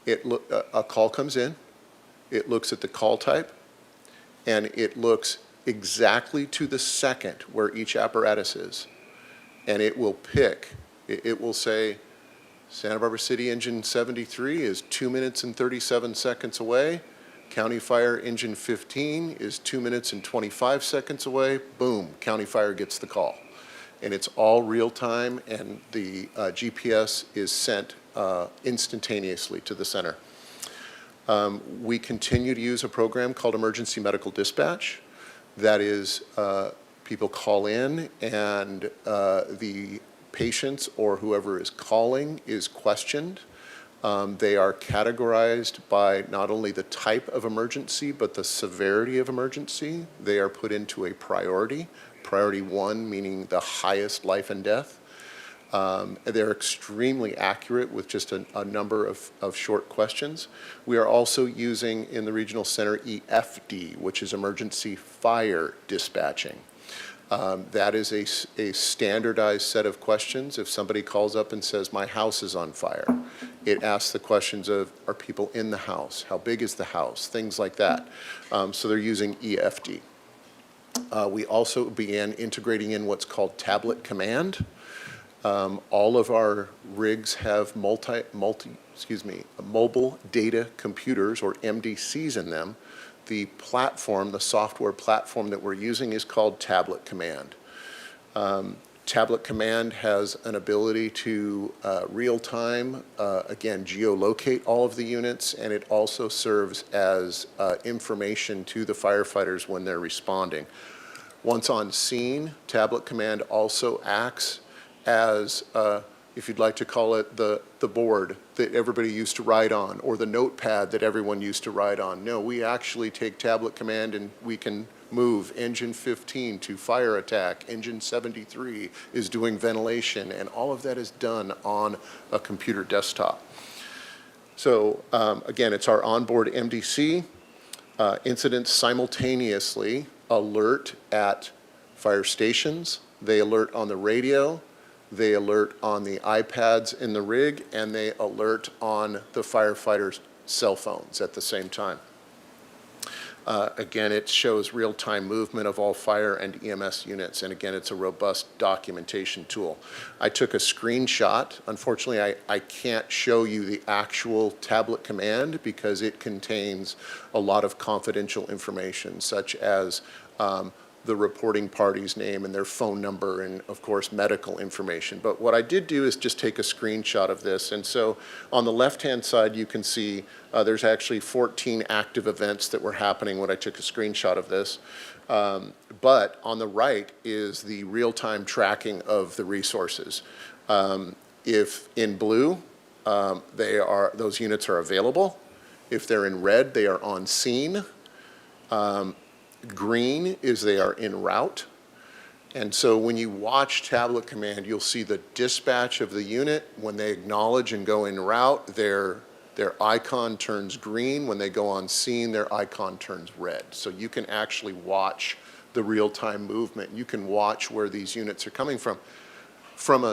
a call comes in. It looks at the call type, and it looks exactly to the second where each apparatus is. And it will pick, it will say, Santa Barbara City Engine 73 is 2 minutes and 37 seconds away. County Fire Engine 15 is 2 minutes and 25 seconds away. Boom, County Fire gets the call. And it's all real time, and the GPS is sent instantaneously to the center. We continue to use a program called Emergency Medical Dispatch. That is, people call in and the patients or whoever is calling is questioned. They are categorized by not only the type of emergency, but the severity of emergency. They are put into a priority 1 meaning the highest life and death. They're extremely accurate with just a number of short questions. We are also using in the regional center EFD, which is emergency fire dispatching. That is a standardized set of questions. If somebody calls up and says, my house is on fire, it asks the questions of, are people in the house? How big is the house? Things like that. So they're using EFD. We also began integrating in what's called tablet command. All of our rigs have mobile data computers, or MDCs, in them. The platform, the software platform that we're using is called Tablet Command. Tablet Command has an ability to real-time, again, geolocate all of the units, and it also serves as information to the firefighters when they're responding. Once on scene, Tablet Command also acts as, if you'd like to call it, the board that everybody used to write on, or the notepad that everyone used to write on. No, we actually take Tablet Command and we can move engine 15 to fire attack, engine 73 is doing ventilation, and all of that is done on a computer desktop. So again, it's our onboard MDC. Incidents simultaneously alert at fire stations, they alert on the radio, they alert on the iPads in the rig, and they alert on the firefighters' cell phones at the same time. Again, it shows real-time movement of all fire and EMS units, and again, it's a robust documentation tool. I took a screenshot. Unfortunately, I can't show you the actual tablet command because it contains a lot of confidential information, such as the reporting party's name and their phone number, and of course medical information. But what I did do is just take a screenshot of this, and so on the left-hand side you can see there's actually 14 active events that were happening when I took a screenshot of this. But on the right is the real-time tracking of the resources. If in blue, those units are available. If they're in red, they are on scene. Green is they are en route. And so when you watch Tablet Command, you'll see the dispatch of the unit. When they acknowledge and go en route, their icon turns green. When they go on scene, their icon turns red. So you can actually watch the real-time movement. You can watch where these units are coming from. From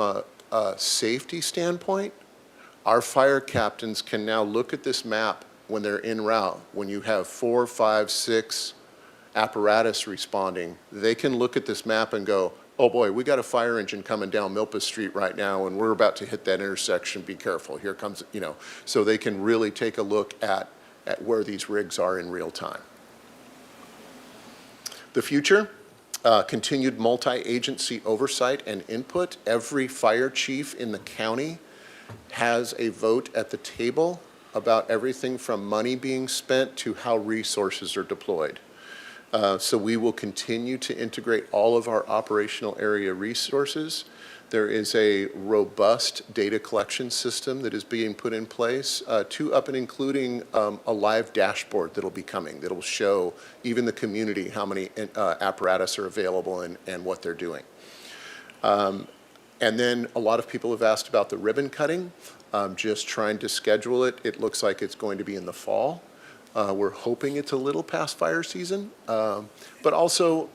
a safety standpoint, our fire captains can now look at this map when they're en route. When you have 4, 5, 6 apparatus responding, they can look at this map and go, oh boy, we got a fire engine coming down Milpas Street right now and we're about to hit that intersection, be careful, here comes, you know. So they can really take a look at where these rigs are in real time. The future, continued multi-agency oversight and input. Every fire chief in the county has a vote at the table about everything from money being spent to how resources are deployed. So we will continue to integrate all of our operational area resources. There is a robust data collection system that is being put in place, to up and including a live dashboard that'll be coming, that'll show even the community how many apparatus are available and what they're doing. And then a lot of people have asked about the ribbon cutting. Just trying to schedule it. It looks like it's going to be in the fall. We're hoping it's a little past fire season, but also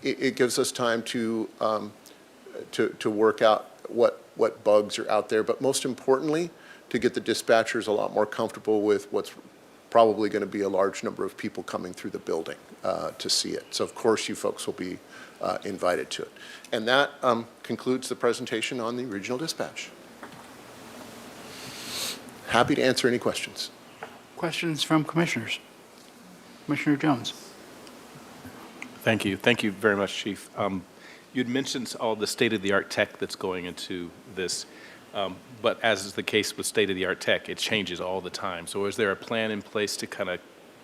it gives us time to work out what bugs are out there, but most importantly, to get the dispatchers a lot more comfortable with what's probably going to be a large number of people coming through the building to see it. So of course you folks will be invited to it. And that concludes the presentation on the regional dispatch. Happy to answer any questions.
Questions from commissioners? Commissioner Jones.
Thank you. Thank you very much, Chief. You'd mentioned all the state-of-the-art tech that's going into this, but as is the case with state-of-the-art tech, it changes all the time. So is there a plan in place to kind of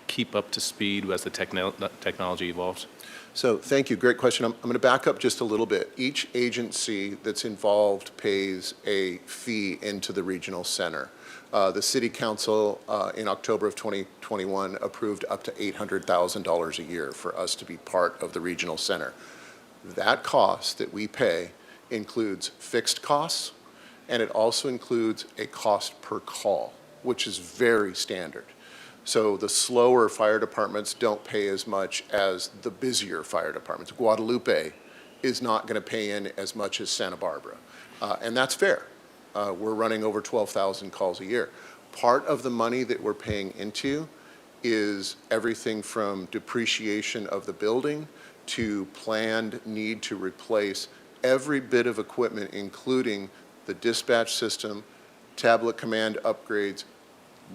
keep up to speed as the technology evolves?
So thank you. Great question. I'm going to back up just a little bit. Each agency that's involved pays a fee into the regional center. The City Council in October of 2021 approved up to $800,000 a year for us to be part of the regional center. That cost that we pay includes fixed costs, and it also includes a cost per call, which is very standard. So the slower fire departments don't pay as much as the busier fire departments. Guadalupe is not going to pay in as much as Santa Barbara, and that's fair. We're running over 12,000 calls a year. Part of the money that we're paying into is everything from depreciation of the building to planned need to replace every bit of equipment, including the dispatch system, tablet command upgrades,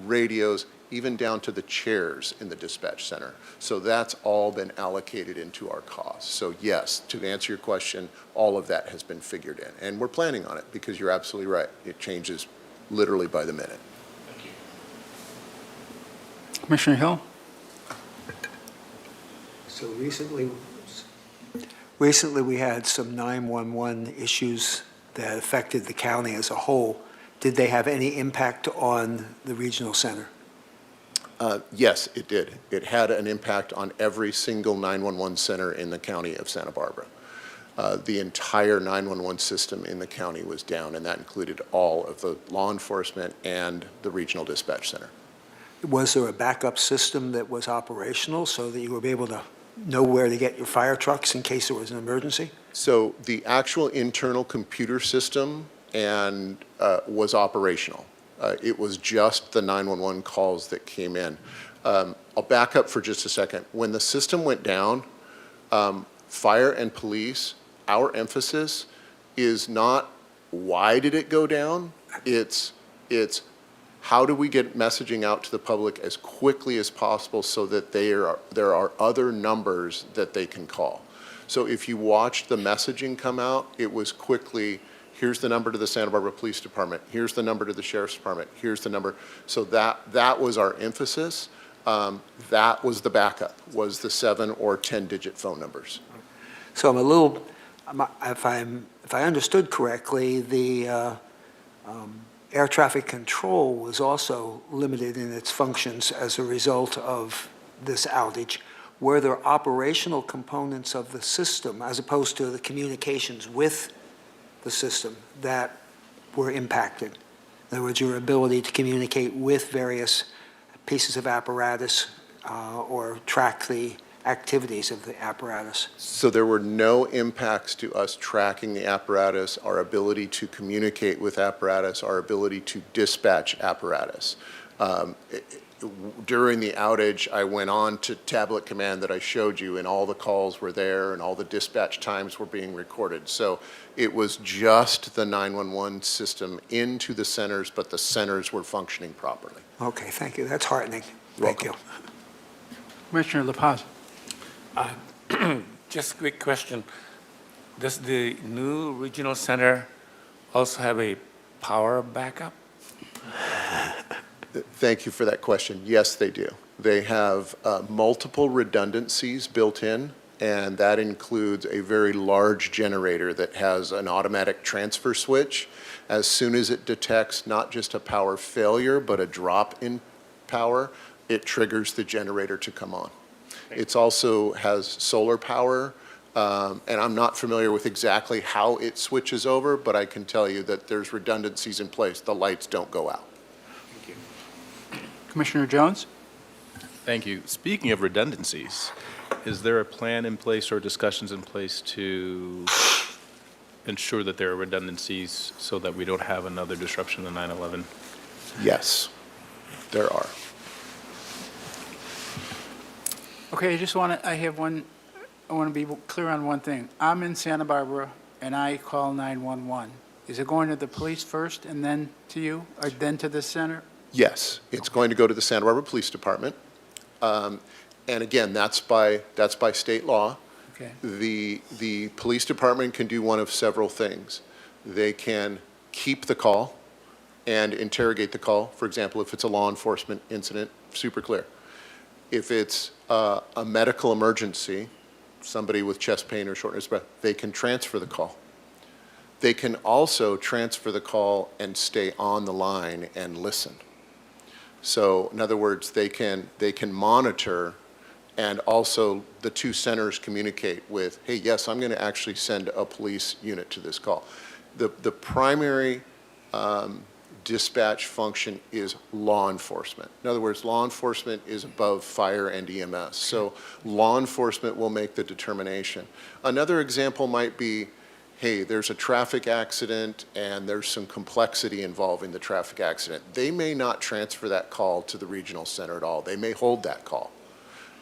radios, even down to the chairs in the dispatch center. So that's all been allocated into our costs. So yes, to answer your question, all of that has been figured in. And we're planning on it because you're absolutely right. It changes literally by the minute.
Thank you.
Commissioner Hill?
So recently we had some 911 issues that affected the county as a whole. Did they have any impact on the regional center?
Yes, it did. It had an impact on every single 911 center in the county of Santa Barbara. The entire 911 system in the county was down, and that included all of the law enforcement and the regional dispatch center.
Was there a backup system that was operational so that you would be able to know where to get your fire trucks in case there was an emergency?
So the actual internal computer system was operational. It was just the 911 calls that came in. I'll back up for just a second. When the system went down, fire and police, our emphasis is not why did it go down, it's how do we get messaging out to the public as quickly as possible so that there are other numbers that they can call. So if you watched the messaging come out, it was quickly, here's the number to the Santa Barbara Police Department, here's the number to the Sheriff's Department, here's the number. So that was our emphasis. That was the backup, was the 7 or 10-digit phone numbers.
So I'm a little, if I understood correctly, the air traffic control was also limited in its functions as a result of this outage. Were there operational components of the system, as opposed to the communications with the system, that were impacted? In other words, your ability to communicate with various pieces of apparatus or track the activities of the apparatus?
So there were no impacts to us tracking the apparatus, our ability to communicate with apparatus, our ability to dispatch apparatus. During the outage, I went on to tablet command that I showed you, and all the calls were there, and all the dispatch times were being recorded. So it was just the 911 system into the centers, but the centers were functioning properly.
Okay, thank you. That's heartening. Thank you.
Commissioner La Paz.
Just a quick question. Does the new regional center also have a power backup?
Thank you for that question. Yes, they do. They have multiple redundancies built in, and that includes a very large generator that has an automatic transfer switch. As soon as it detects not just a power failure, but a drop in power, it triggers the generator to come on. It also has solar power, and I'm not familiar with exactly how it switches over, but I can tell you that there's redundancies in place. The lights don't go out.
Commissioner Jones?
Thank you. Speaking of redundancies, is there a plan in place or discussions in place to ensure that there are redundancies so that we don't have another disruption in 9/11?
Yes, there are.
Okay, I want to be clear on one thing. I'm in Santa Barbara, and I call 911. Is it going to the police first and then to you, or then to the center?
Yes, it's going to go to the Santa Barbara Police Department. And again, that's by state law.
Okay.
The police department can do one of several things. They can keep the call and interrogate the call. For example, if it's a law enforcement incident, super clear. If it's a medical emergency, somebody with chest pain or shortness of breath, they can transfer the call. They can also transfer the call and stay on the line and listen. So in other words, they can monitor, and also the two centers communicate with, hey, yes, I'm going to actually send a police unit to this call. The primary dispatch function is law enforcement. In other words, law enforcement is above fire and EMS. So law enforcement will make the determination. Another example might be, hey, there's a traffic accident and there's some complexity involving the traffic accident. They may not transfer that call to the regional center at all. They may hold that call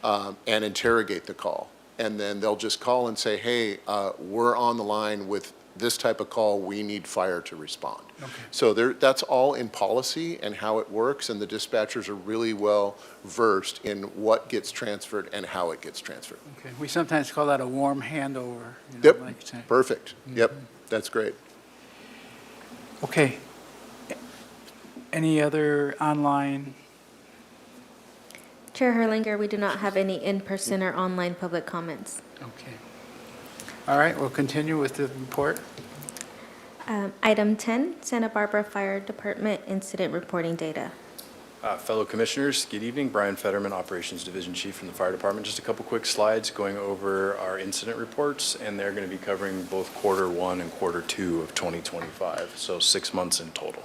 and interrogate the call. And then they'll just call and say, hey, we're on the line with this type of call. We need fire to respond. Okay. So that's all in policy and how it works, and the dispatchers are really well versed in what gets transferred and how it gets transferred.
Okay. We sometimes call that a warm handover.
Yep,
like you say.
perfect. Yep, that's great.
Okay. Any other online?
Chair Herlinger, we do not have any in-person or online public comments.
Okay. All right, we'll continue with the report.
Item 10, Santa Barbara Fire Department Incident Reporting Data.
Fellow Commissioners, good evening. Brian Fetterman, Operations Division Chief from the Fire Department. Just a couple quick slides going over our incident reports, and they're going to be covering both Q1 and Q2 of 2025, so 6 months in total.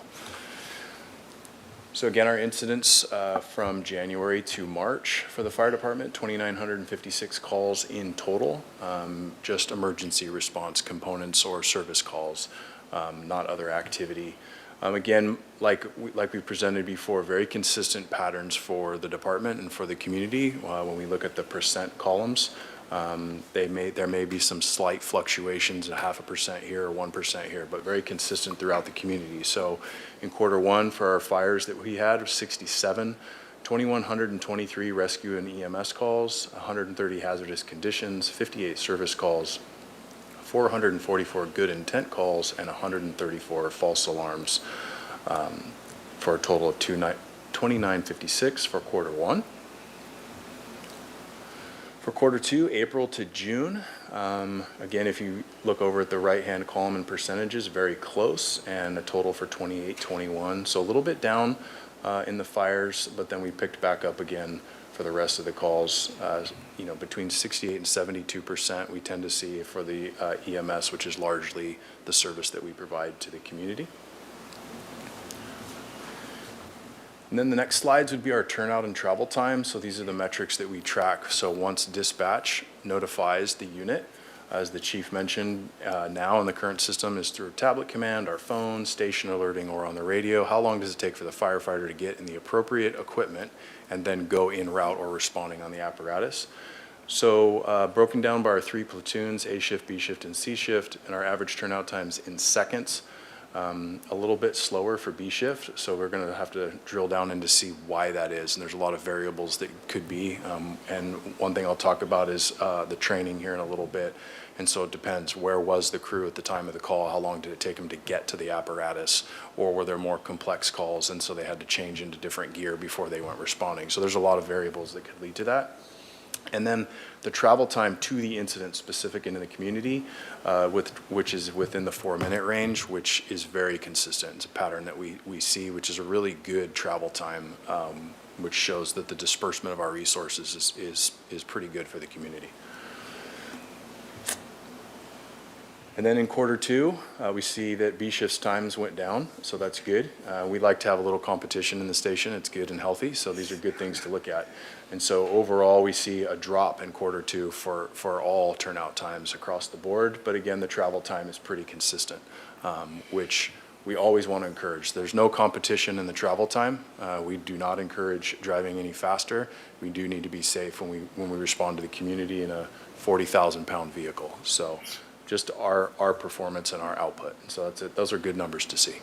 So again, our incidents from January to March for the fire department, 2,956 calls in total, just emergency response components or service calls, not other activity. Again, like we presented before, very consistent patterns for the department and for the community. When we look at the percent columns, there may be some slight fluctuations, 0.5% here or 1% here, but very consistent throughout the community. So in Q1 for our fires that we had was 67, 2,123 rescue and EMS calls, 130 hazardous conditions, 58 service calls, 444 good intent calls, and 134 false alarms, for a total of 2,956 for Q1. For Q2, April to June, again, if you look over at the right-hand column in percentages, very close, and a total for 2821. So a little bit down in the fires, but then we picked back up again for the rest of the calls. Between 68 and 72% we tend to see for the EMS, which is largely the service that we provide to the community. And then the next slides would be our turnout and travel time. So these are the metrics that we track. So once dispatch notifies the unit, as the chief mentioned, now in the current system is through tablet command, our phone, station alerting, or on the radio. How long does it take for the firefighter to get in the appropriate equipment and then go en route or responding on the apparatus? So broken down by our 3 platoons, A shift, B shift, and C shift, and our average turnout times in seconds. A little bit slower for B shift, so we're going to have to drill down in to see why that is, and there's a lot of variables that could be, and one thing I'll talk about is the training here in a little bit, and so it depends, where was the crew at the time of the call, how long did it take them to get to the apparatus, or were there more complex calls, and so they had to change into different gear before they went responding, so there's a lot of variables that could lead to that. And then the travel time to the incident specific into the community, which is within the 4-minute range, which is very consistent. It's a pattern that we see, which is a really good travel time, which shows that the disbursement of our resources is pretty good for the community. And then in Q2, we see that B shift's times went down, so that's good. We like to have a little competition in the station. It's good and healthy, so these are good things to look at. And so overall, we see a drop in Q2 for all turnout times across the board. But again, the travel time is pretty consistent, which we always want to encourage. There's no competition in the travel time. We do not encourage driving any faster. We do need to be safe when we respond to the community in a 40,000-pound vehicle. So just our performance and our output. So that's it. Those are good numbers to see.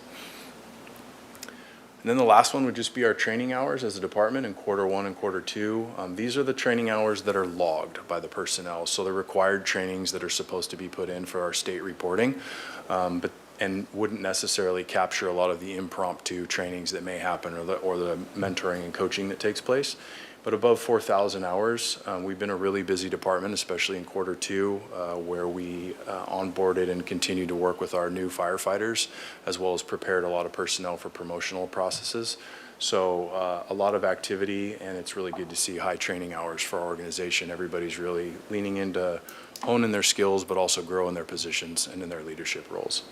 And then the last one would just be our training hours as a department in Q1 and Q2. These are the training hours that are logged by the personnel. So the required trainings that are supposed to be put in for our state reporting, and wouldn't necessarily capture a lot of the impromptu trainings that may happen or the mentoring and coaching that takes place. But above 4,000 hours, we've been a really busy department, especially in Q2, where we onboarded and continue to work with our new firefighters, as well as prepared a lot of personnel for promotional processes. So a lot of activity, and it's really good to see high training hours for our organization. Everybody's really leaning into honing their skills, but also growing their positions and in their leadership roles.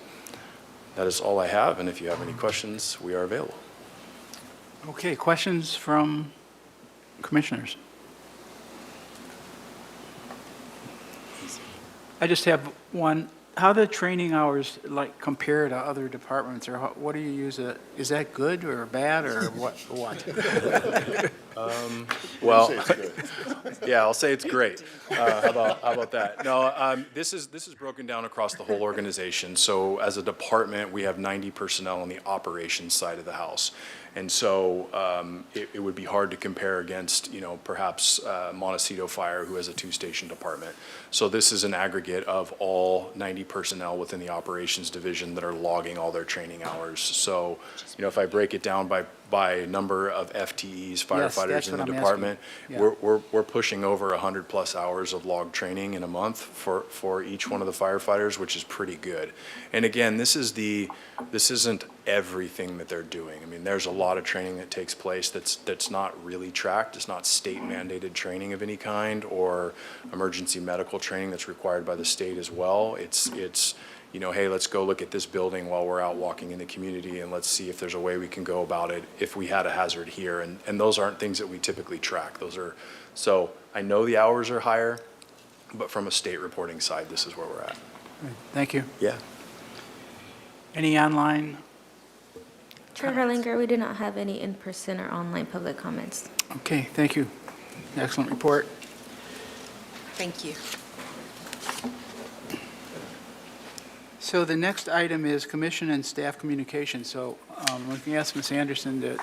That is all I have, and if you have any questions, we are available.
Okay, questions from commissioners? I just have one. How do training hours like compare to other departments, or what do you use? Is that good or bad or what?
Well, yeah, I'll say it's great. How about that? No, this is broken down across the whole organization. So as a department, we have 90 personnel on the operations side of the house. And so it would be hard to compare against, perhaps Montecito Fire, who has a 2-station department. So this is an aggregate of all 90 personnel within the operations division that are logging all their training hours. So, if I break it down by number of FTEs, firefighters in the department, we're pushing over 100+ hours of logged training in a month for each one of the firefighters, which is pretty good. And again, this isn't everything that they're doing. I mean, there's a lot of training that takes place that's not really tracked. It's not state mandated training of any kind or emergency medical training that's required by the state as well. It's hey, let's go look at this building while we're out walking in the community and let's see if there's a way we can go about it if we had a hazard here. And those aren't things that we typically track. So I know the hours are higher, but from a state reporting side, this is where we're at.
Thank you.
Yeah.
Any online?
Chair Herlinger, we do not have any in-person or online public comments.
Okay, thank you. Excellent report.
Thank you.
So the next item is commission and staff communication. So we can ask Ms. Anderson to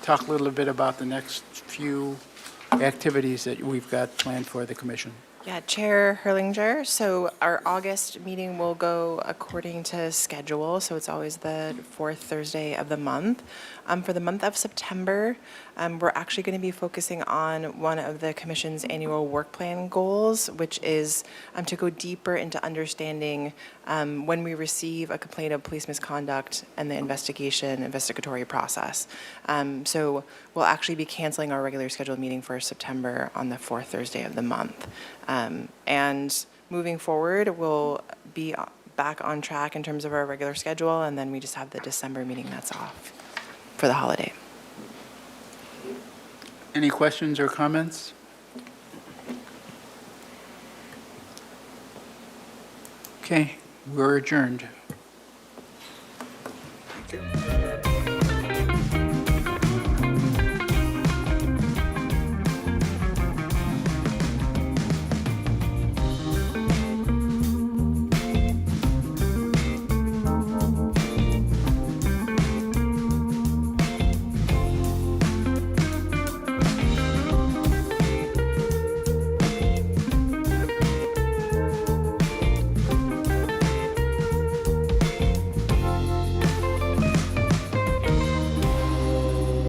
talk a little bit about the next few activities that we've got planned for the commission.
Yeah, Chair Herlinger, so our August meeting will go according to schedule, so it's always the 4th Thursday of the month. For the month of September, we're actually going to be focusing on one of the Commission's annual work plan goals, which is to go deeper into understanding when we receive a complaint of police misconduct and the investigatory process. So we'll actually be canceling our regular scheduled meeting for September on the 4th Thursday of the month. And moving forward, we'll be back on track in terms of our regular schedule, and then we just have the December meeting that's off for the holiday.
Any questions or comments? Okay, we're adjourned.